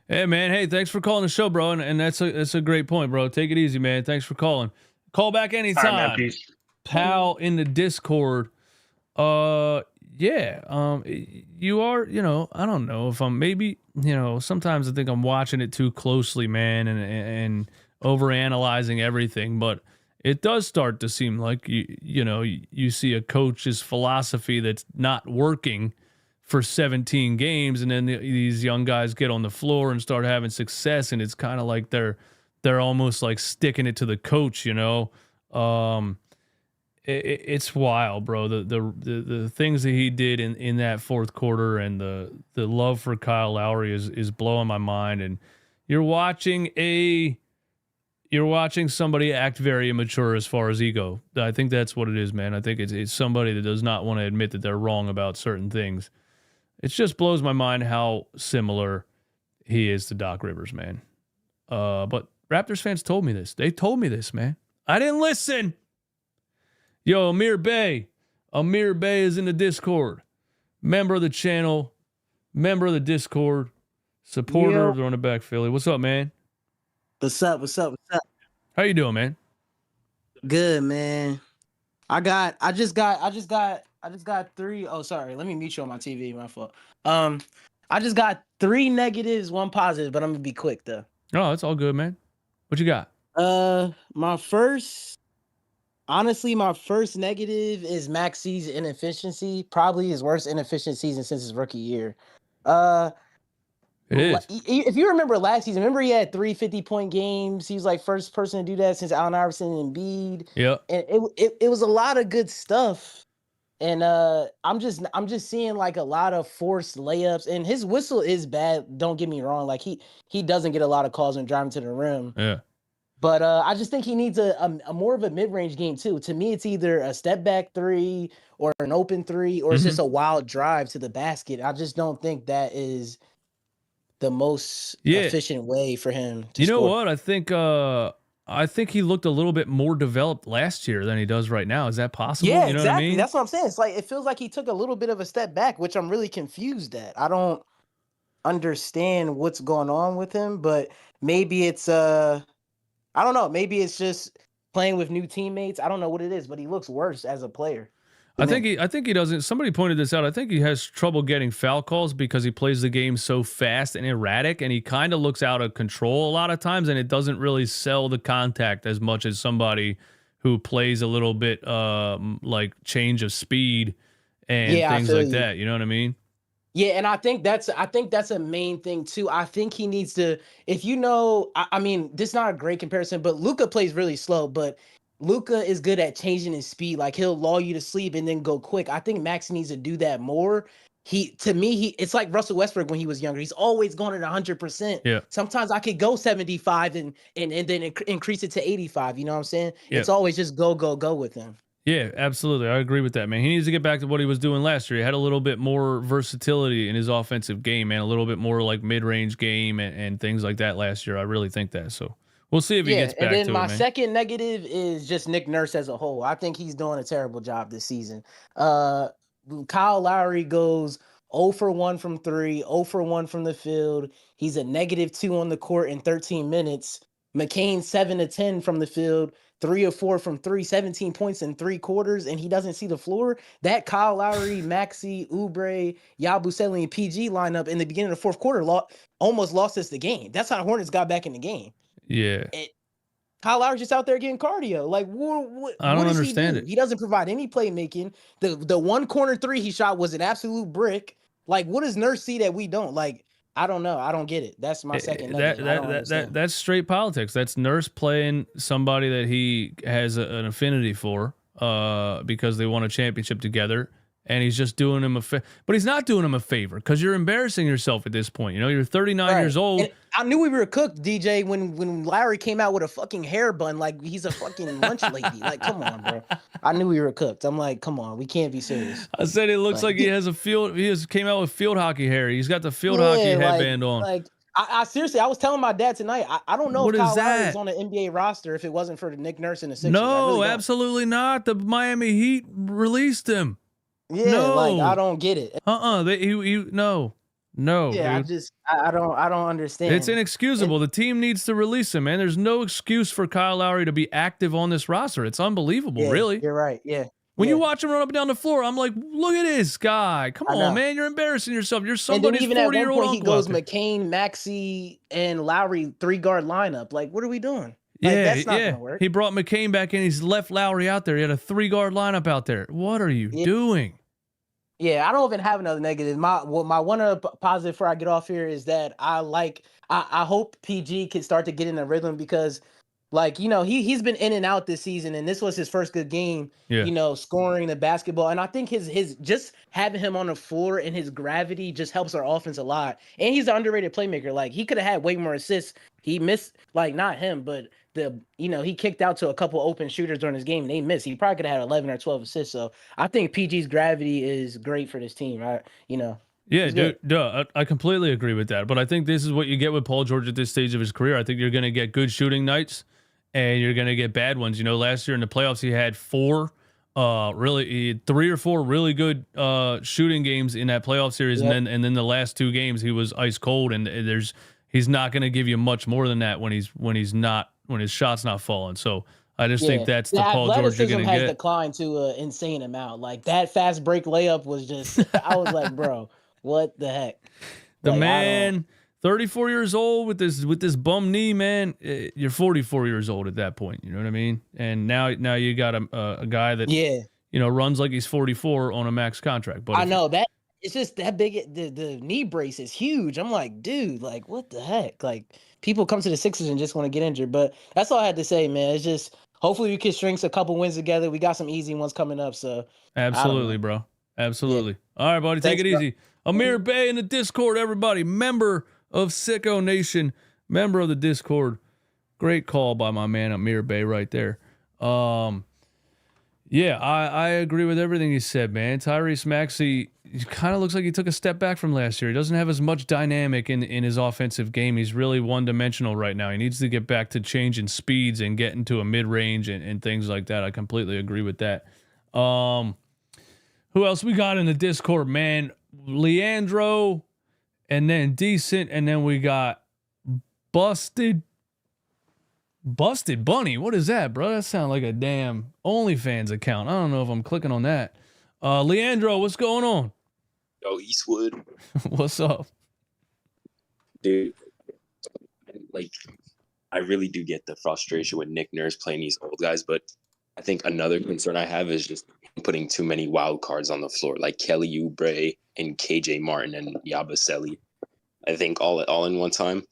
[SPEAKER 1] Hey, man. Hey, thanks for calling the show, bro. And that's a great point, bro. Take it easy, man. Thanks for calling. Call back anytime.
[SPEAKER 2] All right, man, peace.
[SPEAKER 1] Pal in the Discord. Yeah. You are, I don't know if I'm maybe, sometimes I think I'm watching it too closely, man, and overanalyzing everything, but it does start to seem like you see a coach's philosophy that's not working for 17 games, and then these young guys get on the floor and start having success, and it's kind of like they're almost like sticking it to the coach, It's wild, bro. The things that he did in that fourth quarter, and the love for Kyle Lowry is blowing my mind. And you're watching somebody act very immature as far as ego. I think that's what it is, man. I think it's somebody that does not want to admit that they're wrong about certain things. It just blows my mind how similar he is to Doc Rivers, man. But Raptors fans told me this. They told me this, man. I didn't listen. Yo, Amir Bey. Amir Bey is in the Discord. Member of the channel. Member of the Discord. Supporter of the Running Back Philly. What's up, man?
[SPEAKER 3] What's up?
[SPEAKER 1] How you doing, man?
[SPEAKER 3] Good, man. I just got 3. Oh, sorry. Let me mute you on my TV. My fault. I just got 3 negatives, 1 positive, but I'm gonna be quick though.
[SPEAKER 1] Oh, that's all good, man. What you got?
[SPEAKER 3] My first negative is Maxi's inefficiency. Probably his worst inefficient season since his rookie year.
[SPEAKER 1] It is.
[SPEAKER 3] If you remember last season, remember he had 3 50-point games. He was like first person to do that since Allen Iverson and Embiid.
[SPEAKER 1] Yeah.
[SPEAKER 3] And it was a lot of good stuff. And I'm just seeing like a lot of forced layups, and his whistle is bad. Don't get me wrong. Like he doesn't get a lot of calls when driving to the rim.
[SPEAKER 1] Yeah.
[SPEAKER 3] But I just think he needs a more of a mid-range game too. To me, it's either a step back 3 or an open 3, or it's just a wild drive to the basket. I just don't think that is the most efficient way for him to score.
[SPEAKER 1] You know what? I think he looked a little bit more developed last year than he does right now. Is that possible?
[SPEAKER 3] Yeah,
[SPEAKER 1] you know
[SPEAKER 3] exactly.
[SPEAKER 1] What I mean?
[SPEAKER 3] That's what I'm saying. It's like it feels like he took a little bit of a step back, which I'm really confused at. I don't understand what's going on with him, but maybe it's I don't know. Maybe it's just playing with new teammates. I don't know what it is, but he looks worse as a player.
[SPEAKER 1] I think he doesn't. Somebody pointed this out. I think he has trouble getting foul calls because he plays the game so fast and erratic, and he kind of looks out of control a lot of times, and it doesn't really sell the contact as much as somebody who plays a little bit like change of speed and things like that. You know what I mean?
[SPEAKER 3] Yeah, and I think that's a main thing too. I think he needs to, if I mean, this is not a great comparison, but Luka plays really slow, but Luka is good at changing his speed. Like he'll lull you to sleep and then go quick. I think Max needs to do that more. It's like Russell Westbrook when he was younger. He's always going at 100%.
[SPEAKER 1] Yeah.
[SPEAKER 3] Sometimes I could go 75 and then increase it to 85. You know what I'm saying?
[SPEAKER 1] Yeah.
[SPEAKER 3] It's always just go with him.
[SPEAKER 1] Yeah, absolutely. I agree with that, man. He needs to get back to what he was doing last year. He had a little bit more versatility in his offensive game, man. A little bit more like mid-range game and things like that last year. I really think that. So We'll see if he gets back
[SPEAKER 3] and then
[SPEAKER 1] to
[SPEAKER 3] my
[SPEAKER 1] it, man.
[SPEAKER 3] second negative is just Nick Nurse as a whole. I think he's doing a terrible job this season. Uh, Kyle Lowry goes 0 for 1 from 3, 0 for 1 from the field. He's a -2 on the court in 13 minutes. McCain 7 of 10 from the field, 3 of 4 from 3, 17 points in 3 quarters, and he doesn't see the floor. That Kyle Lowry, Maxey, Oubre, Yabusele, and PG lineup in the beginning of the fourth quarter almost lost us the game. That's how Hornets got back in the game.
[SPEAKER 1] Yeah.
[SPEAKER 3] Kyle Lowry's just out there getting cardio. Like, what
[SPEAKER 1] I don't
[SPEAKER 3] does he
[SPEAKER 1] understand
[SPEAKER 3] do?
[SPEAKER 1] it.
[SPEAKER 3] He doesn't provide any playmaking. The one corner three he shot was an absolute brick. Like, what does Nurse see that we don't? Like, I don't know. I don't get it. That's my second negative. I don't understand.
[SPEAKER 1] That's straight politics. That's Nurse playing somebody that he has an affinity for because they won a championship together. And he's just doing him but he's not doing him a favor because you're embarrassing yourself at this point. You know, you're 39 years old.
[SPEAKER 3] And I knew we were cooked, DJ, when Lowry came out with a fucking hair bun like he's a fucking lunch lady. Like, come on, bro. I knew we were cooked. I'm like, come on, we can't be serious.
[SPEAKER 1] I said it looks like he has a field. Came out with field hockey hair. He's got the field hockey headband on.
[SPEAKER 3] Like, I seriously, I was telling my dad tonight, I don't know
[SPEAKER 1] What
[SPEAKER 3] if
[SPEAKER 1] is
[SPEAKER 3] Kyle Lowry
[SPEAKER 1] that?
[SPEAKER 3] is on the NBA roster if it wasn't for the Nick Nurse and the Sixers.
[SPEAKER 1] No,
[SPEAKER 3] really
[SPEAKER 1] absolutely not. The Miami Heat released him.
[SPEAKER 3] Yeah,
[SPEAKER 1] No.
[SPEAKER 3] like I don't get it.
[SPEAKER 1] No.
[SPEAKER 3] Yeah,
[SPEAKER 1] dude.
[SPEAKER 3] I don't understand.
[SPEAKER 1] It's inexcusable. The team needs to release him, man. There's no excuse for Kyle Lowry to be active on this roster. It's unbelievable,
[SPEAKER 3] Yeah,
[SPEAKER 1] really.
[SPEAKER 3] You're right. Yeah.
[SPEAKER 1] When you watch him run up and down the floor, I'm like, look at this guy. Come on, man. You're embarrassing yourself. You're somebody's 40-year-old
[SPEAKER 3] And then even at one point, he
[SPEAKER 1] uncle
[SPEAKER 3] goes
[SPEAKER 1] out there.
[SPEAKER 3] McCain, Maxey, and Lowry 3-guard lineup. Like, what are we doing? Like, that's not gonna work.
[SPEAKER 1] He brought McCain back in. He's left Lowry out there. He had a 3-guard lineup out there. What are you doing?
[SPEAKER 3] Yeah, I don't even have another negative. My one other positive before I get off here is that I hope PG can start to get in a rhythm because, like, you know, he's been in and out this season, and this was his first good game.
[SPEAKER 1] Yeah.
[SPEAKER 3] You know, scoring the basketball, and I think his just having him on the floor and his gravity just helps our offense a lot. And he's an underrated playmaker. Like, he could have had way more assists. He missed, like, not him, but he kicked out to a couple open shooters during his game and they missed. He probably could have had 11 or 12 assists. So I think PG's gravity is great for this team, right?
[SPEAKER 1] Yeah, dude, I completely agree with that. But I think this is what you get with Paul George at this stage of his career. I think you're going to get good shooting nights and you're going to get bad ones. You know, last year in the playoffs, he had 3 or 4 really good shooting games in that playoff series.
[SPEAKER 3] Yep.
[SPEAKER 1] And then the last 2 games, he was ice cold. And he's not going to give you much more than that when his shot's not falling. So I just think that's the Paul George you're going to
[SPEAKER 3] has
[SPEAKER 1] get.
[SPEAKER 3] declined to an insane amount. Like, that fast break layup was just, I was like, bro, what the heck?
[SPEAKER 1] The
[SPEAKER 3] like,
[SPEAKER 1] man, 34 years old with this bum knee, man. You're 44 years old at that point. You know what I mean? And now you got a guy that runs like he's 44 on a max contract. But
[SPEAKER 3] I know that it's just that big. The knee brace is huge. I'm like, dude, like, what the heck? Like, people come to the Sixers and just want to get injured. But that's all I had to say, man. It's just hopefully we can string a couple wins together. We got some easy ones coming up. So
[SPEAKER 1] absolutely, bro. Absolutely. Yeah. All right, buddy. Take it easy. Amir Bey in the Discord, everybody. Member of Sicko Nation. Member of the Discord. Great call by my man Amir Bey right there. Yeah, I agree with everything he said, man. Tyrese Maxey kind of looks like he took a step back from last year. He doesn't have as much dynamic in his offensive game. He's really one-dimensional right now. He needs to get back to changing speeds and get into a mid-range and things like that. I completely agree with that. Who else we got in the Discord, man? Leandro, and then Decent, and then we got Busted Bunny. What is that, bro? That sounds like a damn OnlyFans account. I don't know if I'm clicking on that. Leandro, what's going on?
[SPEAKER 4] Yo, Eastwood.
[SPEAKER 1] What's up?
[SPEAKER 4] Dude, like, I really do get the frustration with Nick Nurse playing these old guys, but I think another concern I have is just putting too many wild cards on the floor, like Kelly Oubre and KJ Martin and Yabusele. I think all in one time.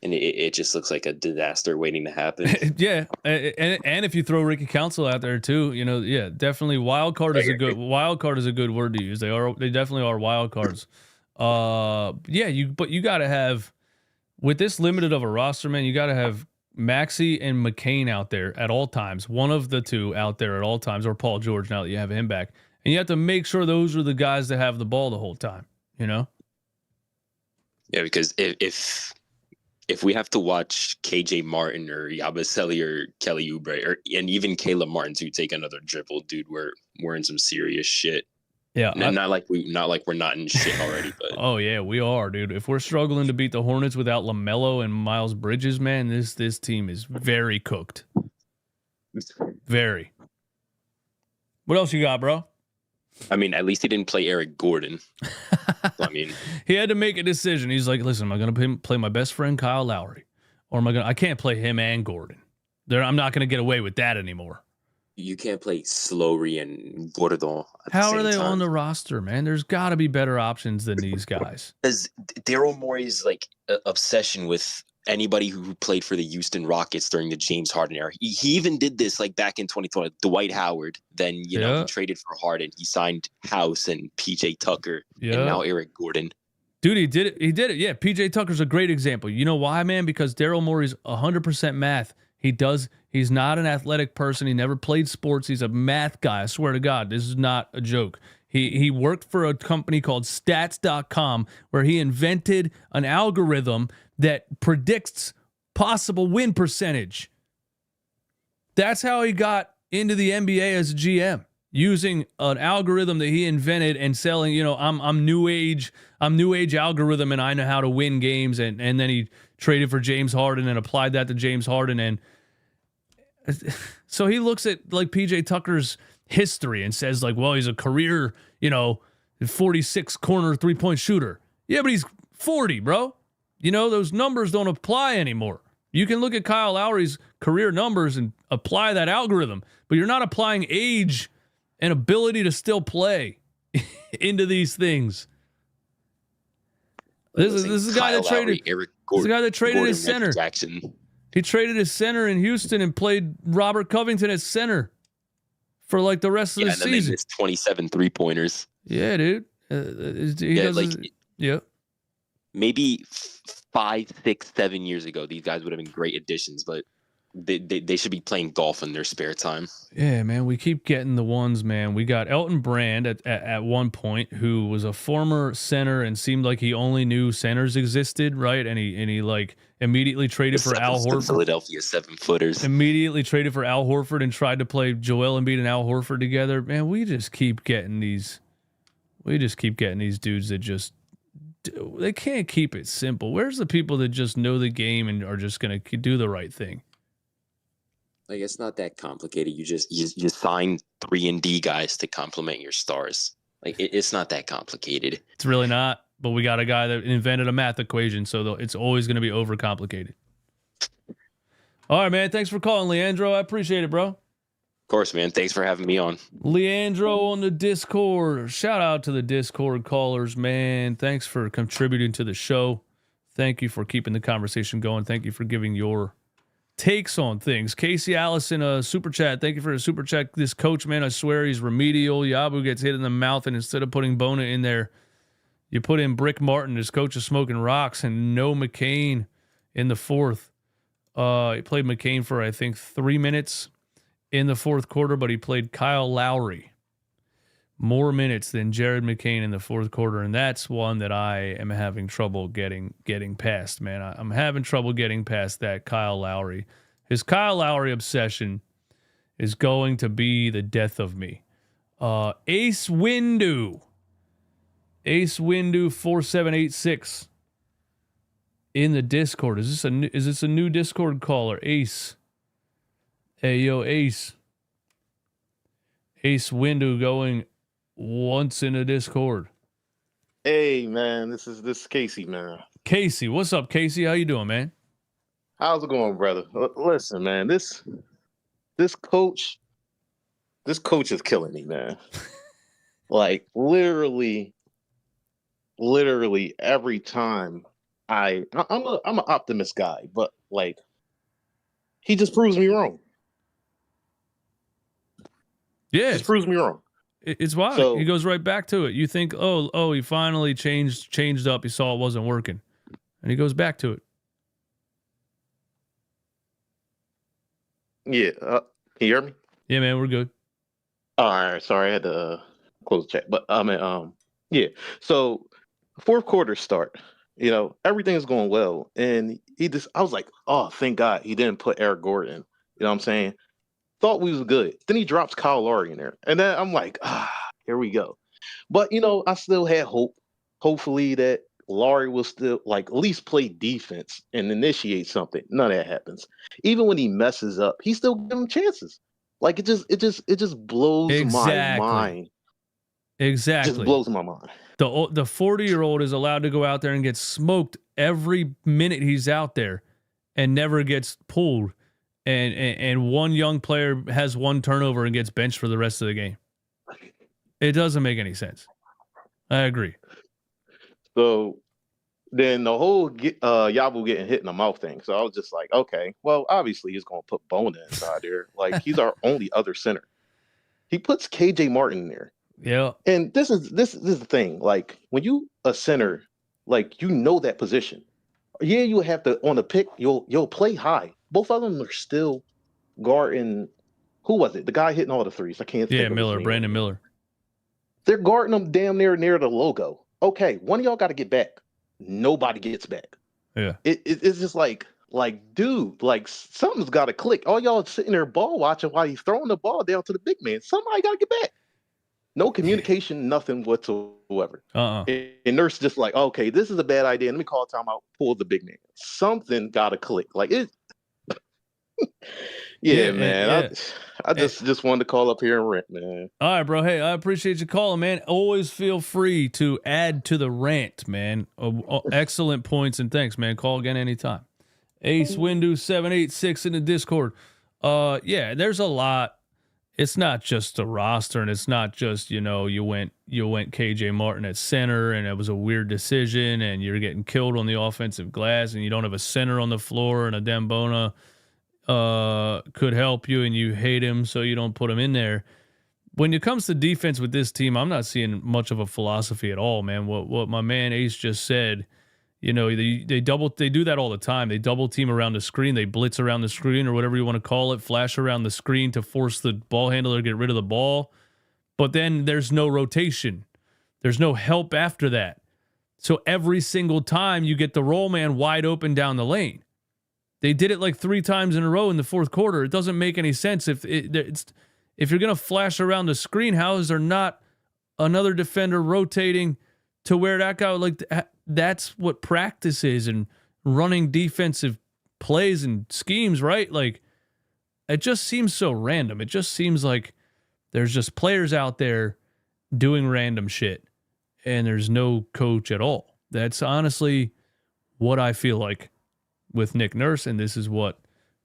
[SPEAKER 4] And it just looks like a disaster waiting to happen.
[SPEAKER 1] Yeah, and if you throw Ricky Council out there too, definitely wild card is a good word to use. They definitely are wild cards. But you got to have, with this limited of a roster, man, you got to have Maxey and McCain out there at all times. One of the two out there at all times, or Paul George now that you have him back, and you have to make sure those are the guys that have the ball the whole time.
[SPEAKER 4] Yeah, because if if we have to watch KJ Martin or Yabusele or Kelly Oubre and even Caleb Martin to take another dribble, dude, we're in some serious shit.
[SPEAKER 1] Yeah,
[SPEAKER 4] not like we're not in shit already, but
[SPEAKER 1] oh yeah, we are, dude. If we're struggling to beat the Hornets without LaMelo and Miles Bridges, man, this team is very cooked. Very. What else you got, bro?
[SPEAKER 4] I mean, at least he didn't play Eric Gordon. I mean,
[SPEAKER 1] he had to make a decision. He's like, listen, am I going to play my best friend Kyle Lowry, or I can't play him and Gordon. I'm not going to get away with that anymore.
[SPEAKER 4] You can't play Slowry and Gordo.
[SPEAKER 1] How are they on the roster, man? There's got to be better options than these guys.
[SPEAKER 4] Because Daryl Morey's like obsession with anybody who played for the Houston Rockets during the James Harden era. He even did this like back in 2020. Dwight Howard. Then he traded for Harden. He signed House and PJ Tucker, and now Eric Gordon.
[SPEAKER 1] Dude, he did it. He did it. Yeah, PJ Tucker's a great example. You know why, man? Because Daryl Morey's 100% math. He's not an athletic person. He never played sports. He's a math guy. I swear to God, this is not a joke. He worked for a company called Stats.com where he invented an algorithm that predicts possible win percentage. That's how he got into the NBA as a GM, using an algorithm that he invented and selling, I'm new age algorithm and I know how to win games. And then he traded for James Harden and applied that to James Harden. And so he looks at like PJ Tucker's history and says like, well, he's a career, 46 corner 3-point shooter. Yeah, but he's 40, bro. Those numbers don't apply anymore. You can look at Kyle Lowry's career numbers and apply that algorithm, but you're not applying age and ability to still play into these things. This is the guy that traded
[SPEAKER 4] Eric Gordon.
[SPEAKER 1] This is the guy that traded his
[SPEAKER 4] Gordon,
[SPEAKER 1] center.
[SPEAKER 4] Jackson.
[SPEAKER 1] He traded his center in Houston and played Robert Covington at center for like the rest of the season.
[SPEAKER 4] And then they missed 27 3-pointers.
[SPEAKER 1] Yeah, dude.
[SPEAKER 4] Maybe 5, 6, 7 years ago, these guys would have been great additions, but they should be playing golf in their spare time.
[SPEAKER 1] Yeah, man, we keep getting the ones, man. We got Elton Brand at one point, who was a former center and seemed like he only knew centers existed, right? And he like immediately traded for Al Horford.
[SPEAKER 4] Philadelphia 7-footers.
[SPEAKER 1] Immediately traded for Al Horford and tried to play Joel Embiid and Al Horford together. Man, we just keep getting these. We just keep getting these dudes that just. They can't keep it simple. Where's the people that just know the game and are just going to do the right thing?
[SPEAKER 4] Like, it's not that complicated. You sign 3-and-D guys to complement your stars. Like, it's not that complicated.
[SPEAKER 1] It's really not. But we got a guy that invented a math equation, so it's always going to be overcomplicated. All right, man. Thanks for calling, Leandro. I appreciate it, bro.
[SPEAKER 4] Of course, man. Thanks for having me on.
[SPEAKER 1] Leandro on the Discord. Shout out to the Discord callers, man. Thanks for contributing to the show. Thank you for keeping the conversation going. Thank you for giving your takes on things. Casey Allison, super chat. Thank you for the super chat. This coach, man, I swear he's remedial. Yabu gets hit in the mouth, and instead of putting Bona in there, you put in Brick Martin. This coach is smoking rocks, and no McCain in the fourth. He played McCain for, I think, 3 minutes in the fourth quarter, but he played Kyle Lowry more minutes than Jared McCain in the fourth quarter, and that's one that I am having trouble getting past, man. I'm having trouble getting past that Kyle Lowry. His Kyle Lowry obsession is going to be the death of me. Ace Windu 4786 in the Discord. Is this a new Discord caller? Ace. Hey, yo, Ace Windu going once in the Discord.
[SPEAKER 5] Hey, man, this is Casey, man.
[SPEAKER 1] Casey, what's up, Casey? How you doing, man?
[SPEAKER 5] How's it going, brother? Listen, man, this coach is killing me, man. Like literally every time I'm an optimist guy, but like he just proves me wrong.
[SPEAKER 1] Yeah,
[SPEAKER 5] just proves me wrong.
[SPEAKER 1] It's wild. So, he goes right back to it. You think, oh, he finally changed up. He saw it wasn't working, and he goes back to it.
[SPEAKER 5] Yeah, can you hear me?
[SPEAKER 1] Yeah, man, we're good.
[SPEAKER 5] All right, sorry, I had to close the chat, but yeah. So fourth quarter start, everything is going well, and I was like, oh, thank God he didn't put Eric Gordon. You know what I'm saying? Thought we was good. Then he drops Kyle Lowry in there. And then I'm like, here we go. But, I still had hope. Hopefully that Lowry will still, like, at least play defense and initiate something. None of that happens. Even when he messes up, he still give him chances. Like, it just blows my mind.
[SPEAKER 1] Exactly.
[SPEAKER 5] Just blows my mind.
[SPEAKER 1] The 40-year-old is allowed to go out there and get smoked every minute he's out there and never gets pulled. And one young player has one turnover and gets benched for the rest of the game. It doesn't make any sense. I agree.
[SPEAKER 5] So then the whole Yabu getting hit in the mouth thing. So I was just like, okay, well, obviously he's going to put Bona inside there. Like, he's our only other center. He puts KJ Martin in there.
[SPEAKER 1] Yeah.
[SPEAKER 5] And this is the thing. Like, when you a center, like, that position. Yeah, you have to on the pick. You'll play high. Both of them are still guarding. Who was it? The guy hitting all the threes. I can't.
[SPEAKER 1] Yeah, Miller, Brandon Miller.
[SPEAKER 5] They're guarding them damn near the logo. Okay, one of y'all got to get back. Nobody gets back.
[SPEAKER 1] Yeah.
[SPEAKER 5] It's just like, dude, like, something's got to click. All y'all sitting there ball watching while he's throwing the ball down to the big man. Somebody got to get back. No communication, nothing whatsoever. And Nurse just like, okay, this is a bad idea. Let me call a timeout. Pull the big man. Something got to click. Like it. Yeah, man. Yeah. I just wanted to call up here and rant, man.
[SPEAKER 1] All right, bro. Hey, I appreciate you calling, man. Always feel free to add to the rant, man. Excellent points, and thanks, man. Call again anytime. Ace Windu 786 in the Discord. Yeah, there's a lot. It's not just the roster, and it's not just, you went KJ Martin at center, and it was a weird decision, and you're getting killed on the offensive glass, and you don't have a center on the floor, and a Dembona could help you, and you hate him, so you don't put him in there. When it comes to defense with this team, I'm not seeing much of a philosophy at all, man. What my man Ace just said, they do that all the time. They double team around the screen, they blitz around the screen, or whatever you want to call it, flash around the screen to force the ball handler to get rid of the ball. But then there's no rotation. There's no help after that. So every single time you get the roll man wide open down the lane. They did it like 3 times in a row in the fourth quarter. It doesn't make any sense. If you're going to flash around the screen, how is there not another defender rotating to where that guy, like, that's what practice is, and running defensive plays and schemes, right? Like, it just seems so random. It just seems like there's just players out there doing random shit, and there's no coach at all. That's honestly what I feel like with Nick Nurse, and this is what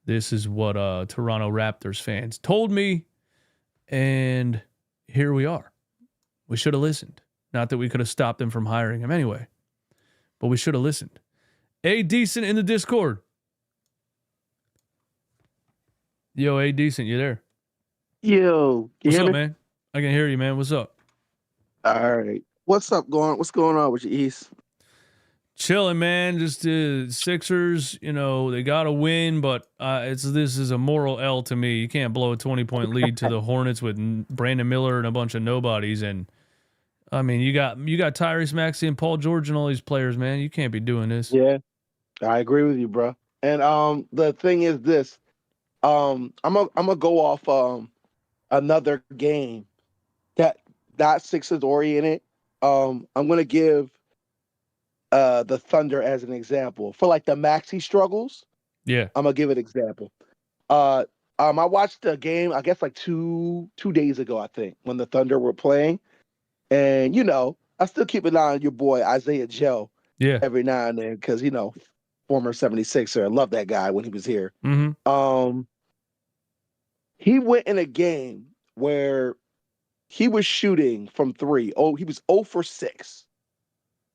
[SPEAKER 1] Toronto Raptors fans told me, and here we are. We should have listened. Not that we could have stopped them from hiring him anyway, but we should have listened. A Decent in the Discord. Yo, A Decent, you there?
[SPEAKER 6] Yo,
[SPEAKER 1] what's up, man? I can hear you, man. What's up?
[SPEAKER 6] All right. What's going on with you, East?
[SPEAKER 1] Chilling, man. Just Sixers, they got to win, but this is a moral L to me. You can't blow a 20-point lead to the Hornets with Brandon Miller and a bunch of nobodies. And I mean, you got Tyrese Maxey and Paul George and all these players, man. You can't be doing this.
[SPEAKER 6] Yeah, I agree with you, bro. And the thing is this, I'm gonna go off another game that Sixers oriented. I'm gonna give the Thunder as an example for like the Maxey struggles.
[SPEAKER 1] Yeah,
[SPEAKER 6] I'm gonna give an example. I watched the game, I guess like two days ago, I think, when the Thunder were playing, and I still keep an eye on your boy Isaiah Joe.
[SPEAKER 1] Yeah,
[SPEAKER 6] every now and then, because former 76er, I love that guy when he was here.
[SPEAKER 1] Mm-hmm.
[SPEAKER 6] He went in a game where he was shooting from 3. He was 0 for 6.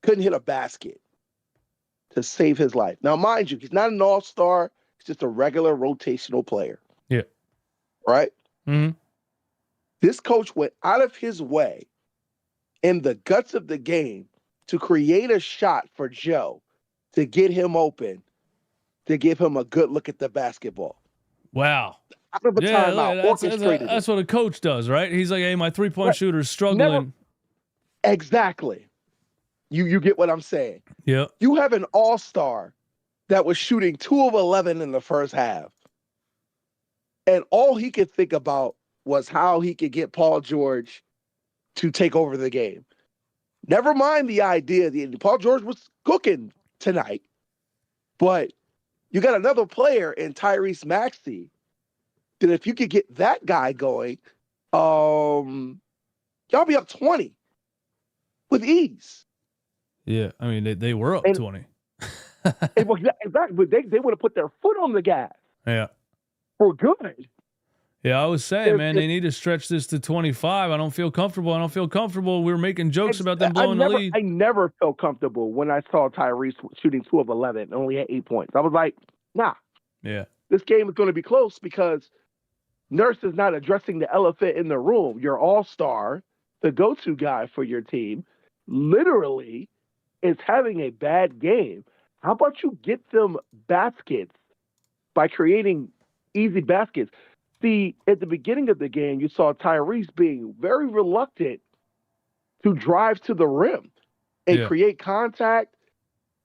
[SPEAKER 6] Couldn't hit a basket to save his life. Now, mind you, he's not an all-star. He's just a regular rotational player.
[SPEAKER 1] Yeah.
[SPEAKER 6] Right?
[SPEAKER 1] Mm-hmm.
[SPEAKER 6] This coach went out of his way in the guts of the game to create a shot for Joe to get him open, to give him a good look at the basketball.
[SPEAKER 1] Wow.
[SPEAKER 6] Out of a timeout,
[SPEAKER 1] that's what a coach does, right? He's like, hey, my three-point shooter's struggling.
[SPEAKER 6] Exactly. You get what I'm saying?
[SPEAKER 1] Yeah.
[SPEAKER 6] You have an all-star that was shooting 2 of 11 in the first half. And all he could think about was how he could get Paul George to take over the game. Never mind the idea that Paul George was cooking tonight, but you got another player in Tyrese Maxey that if you could get that guy going, y'all be up 20 with ease.
[SPEAKER 1] Yeah, I mean they were up 20.
[SPEAKER 6] Exactly, but they would have put their foot on the gas.
[SPEAKER 1] Yeah.
[SPEAKER 6] For good.
[SPEAKER 1] Yeah, I was saying, man, they need to stretch this to 25. I don't feel comfortable. We were making jokes about them blowing the lead.
[SPEAKER 6] I never felt comfortable when I saw Tyrese shooting 2 of 11 and only had 8 points. I was like, nah.
[SPEAKER 1] Yeah.
[SPEAKER 6] This game is going to be close because Nurse is not addressing the elephant in the room. Your all-star, the go-to guy for your team, literally is having a bad game. How about you get them baskets by creating easy baskets? See, at the beginning of the game, you saw Tyrese being very reluctant to drive to the rim and create contact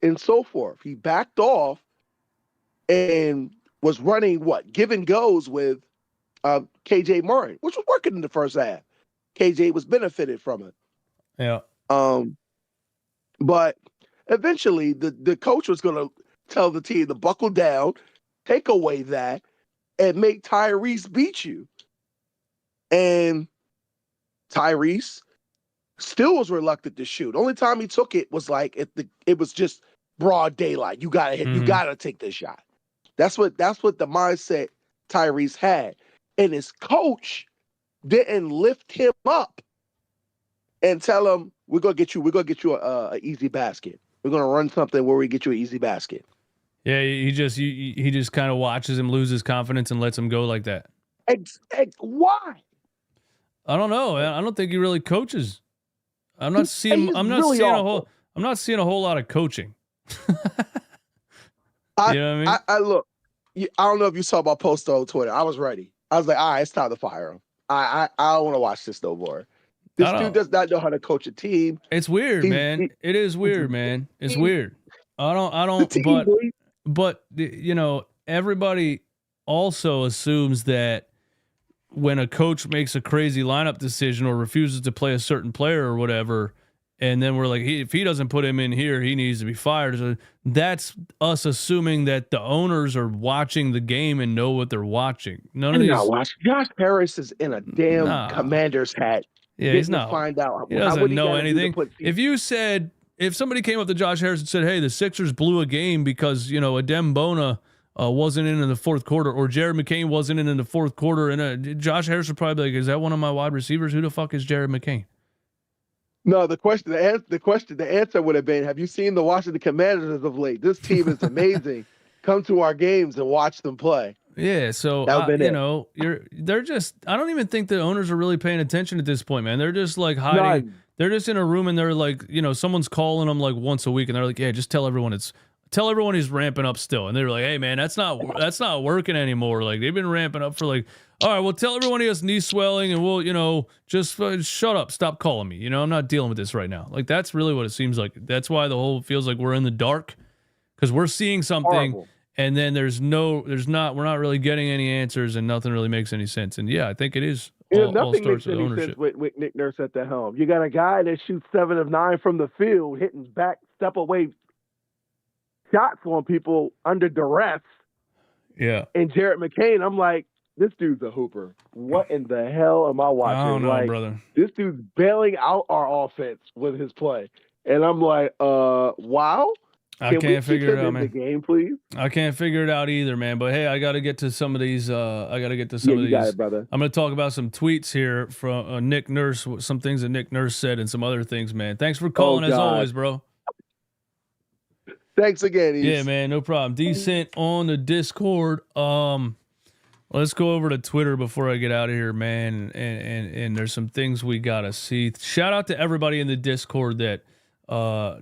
[SPEAKER 6] and so forth. He backed off and was running give and goes with KJ Martin, which was working in the first half. KJ was benefited from it.
[SPEAKER 1] Yeah.
[SPEAKER 6] But eventually the coach was going to tell the team to buckle down, take away that, and make Tyrese beat you. And Tyrese still was reluctant to shoot. Only time he took it was like it was just broad daylight. You gotta hit, you gotta take this shot. That's what the mindset Tyrese had. And his coach didn't lift him up and tell him, we're gonna get you a easy basket. We're gonna run something where we get you an easy basket.
[SPEAKER 1] Yeah, he just kind of watches him lose his confidence and lets him go like that.
[SPEAKER 6] Why?
[SPEAKER 1] I don't know. I don't think he really coaches. I'm not seeing a whole lot of coaching. You know what I mean?
[SPEAKER 6] I look. I don't know if you saw my post on Twitter. I was ready. I was like, all right, it's time to fire him. I don't want to watch this no more. This dude does not know how to coach a team.
[SPEAKER 1] It's weird, man. It is weird, man. It's weird. I don't. But you know, everybody also assumes that when a coach makes a crazy lineup decision or refuses to play a certain player or whatever, and then we're like, if he doesn't put him in here, he needs to be fired. So that's us assuming that the owners are watching the game and know what they're watching. None of these.
[SPEAKER 6] Josh Harris is in a damn Commander's hat.
[SPEAKER 1] Yeah, he's not.
[SPEAKER 6] Find out.
[SPEAKER 1] He doesn't know anything. If somebody came up to Josh Harris and said, "Hey, the Sixers blew a game because Adem Bona wasn't in the fourth quarter, or Jared McCain wasn't in the fourth quarter," and Josh Harris would probably be like, "Is that one of my wide receivers? Who the fuck is Jared McCain?"
[SPEAKER 6] No, the answer would have been, have you seen the Washington Commanders as of late? This team is amazing. Come to our games and watch them play.
[SPEAKER 1] Yeah, so they're just. I don't even think the owners are really paying attention at this point, man. They're just like hiding.
[SPEAKER 6] None.
[SPEAKER 1] They're just in a room and they're like, someone's calling them like once a week, and they're like, yeah, just tell everyone he's ramping up still, and they're like, hey man, that's not working anymore. Like they've been ramping up for like, all right, well tell everyone he has knee swelling, and we'll just shut up, stop calling me. I'm not dealing with this right now. Like that's really what it seems like. That's why the whole feels like we're in the dark because we're seeing something.
[SPEAKER 6] Horrible.
[SPEAKER 1] And then we're not really getting any answers, and nothing really makes any sense. And yeah, I think it is all starts with ownership.
[SPEAKER 6] With Nick Nurse at the helm. You got a guy that shoots 7 of 9 from the field, hitting back step away shots on people under duress.
[SPEAKER 1] Yeah.
[SPEAKER 6] And Jared McCain, I'm like, this dude's a hooper. What in the hell am I watching?
[SPEAKER 1] I don't know, brother.
[SPEAKER 6] This dude's bailing out our offense with his play. And I'm like, wow.
[SPEAKER 1] I can't figure it out, man.
[SPEAKER 6] The game, please.
[SPEAKER 1] I can't figure it out either, man. But hey, I got to get to some of these. You
[SPEAKER 6] got it, brother.
[SPEAKER 1] I'm going to talk about some tweets here from Nick Nurse, some things that Nick Nurse said, and some other things, man. Thanks for calling as always, bro.
[SPEAKER 6] Thanks again. East.
[SPEAKER 1] Yeah, man, no problem. Decent on the Discord. Let's go over to Twitter before I get out of here, man. And there's some things we gotta see. Shout out to everybody in the Discord that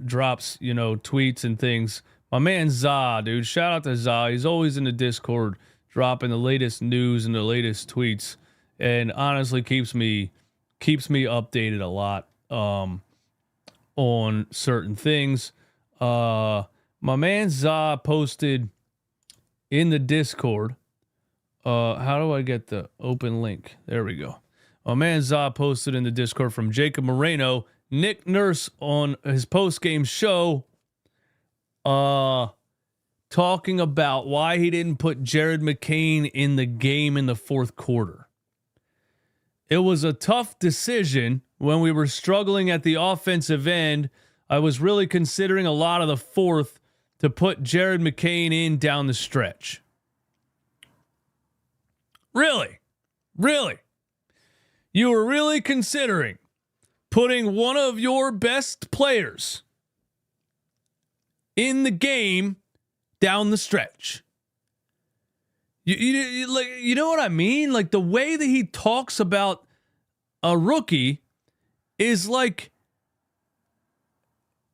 [SPEAKER 1] drops tweets and things. My man Za, dude, shout out to Za. He's always in the Discord dropping the latest news and the latest tweets, and honestly keeps me updated a lot on certain things. My man Za posted in the Discord. How do I get the open link? There we go. My man Za posted in the Discord from Jacob Moreno. Nick Nurse on his post-game show talking about why he didn't put Jared McCain in the game in the fourth quarter. It was a tough decision when we were struggling at the offensive end. I was really considering a lot of the fourth to put Jared McCain in down the stretch. Really? Really? You were really considering putting one of your best players in the game down the stretch? You know what I mean? Like, the way that he talks about a rookie is like,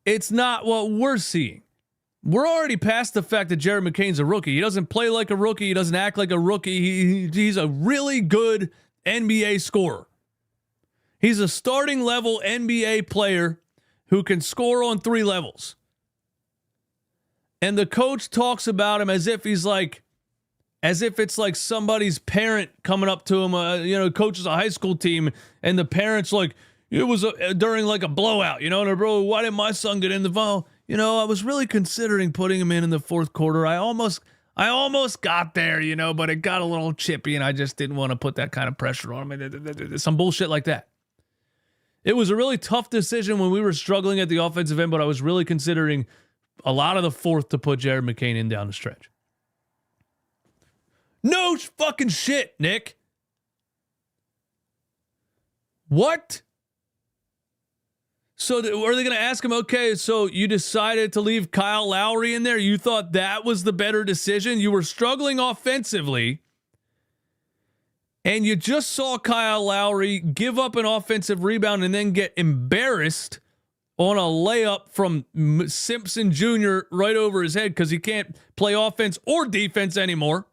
[SPEAKER 1] it's not what we're seeing. We're already past the fact that Jared McCain's a rookie. He doesn't play like a rookie. He doesn't act like a rookie. He's a really good NBA scorer. He's a starting level NBA player who can score on 3 levels. And the coach talks about him as if he's like, as if it's like somebody's parent coming up to him, coaches a high school team, and the parent's like, it was during like a blowout, and bro, why didn't my son get in the ball? I was really considering putting him in the fourth quarter. I almost got there, but it got a little chippy, and I just didn't want to put that kind of pressure on him. Some bullshit like that. It was a really tough decision when we were struggling at the offensive end, but I was really considering a lot of the fourth to put Jared McCain in down the stretch. No fucking shit, Nick. What? So are they going to ask him, okay, so you decided to leave Kyle Lowry in there? You thought that was the better decision? You were struggling offensively, and you just saw Kyle Lowry give up an offensive rebound and then get embarrassed on a layup from Simpson Jr. right over his head because he can't play offense or defense anymore.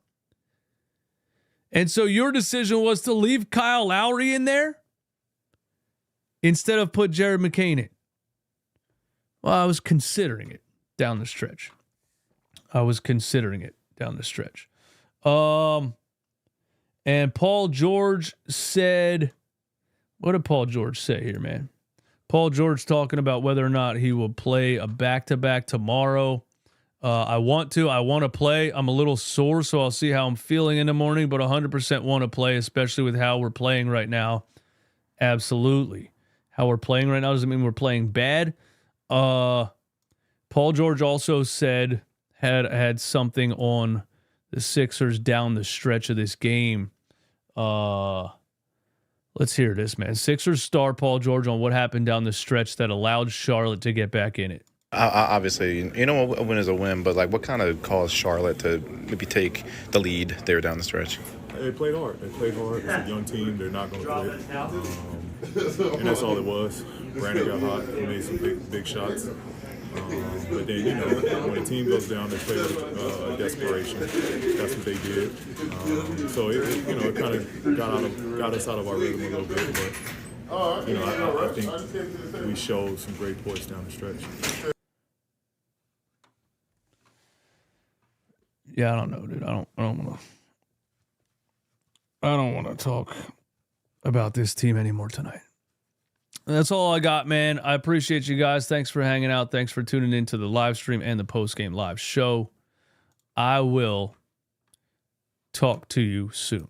[SPEAKER 1] And so your decision was to leave Kyle Lowry in there instead of put Jared McCain in. Well, I was considering it down the stretch. And Paul George said, what did Paul George say here, man? Paul George talking about whether or not he will play a back-to-back tomorrow. I want to play. I'm a little sore, so I'll see how I'm feeling in the morning, but 100% want to play, especially with how we're playing right now. Absolutely. How we're playing right now doesn't mean we're playing bad. Paul George also said, had something on the Sixers down the stretch of this game. Let's hear this, man. Sixers star Paul George on what happened down the stretch that allowed Charlotte to get back in it.
[SPEAKER 7] Obviously, a win is a win, but like, what kind of caused Charlotte to maybe take the lead there down the stretch?
[SPEAKER 8] They played hard. It's a young team. They're not going to quit. And that's all it was. Brandon got hot. He made some big shots. But then, when the team goes down, they play with desperation. That's what they did. So it kind of got us out of our rhythm a little bit. But I think we showed some great poise down the stretch.
[SPEAKER 1] Yeah, I don't know, dude. I don't want to talk about this team anymore tonight. That's all I got, man. I appreciate you guys. Thanks for hanging out. Thanks for tuning into the live stream and the post-game live show. I will talk to you soon.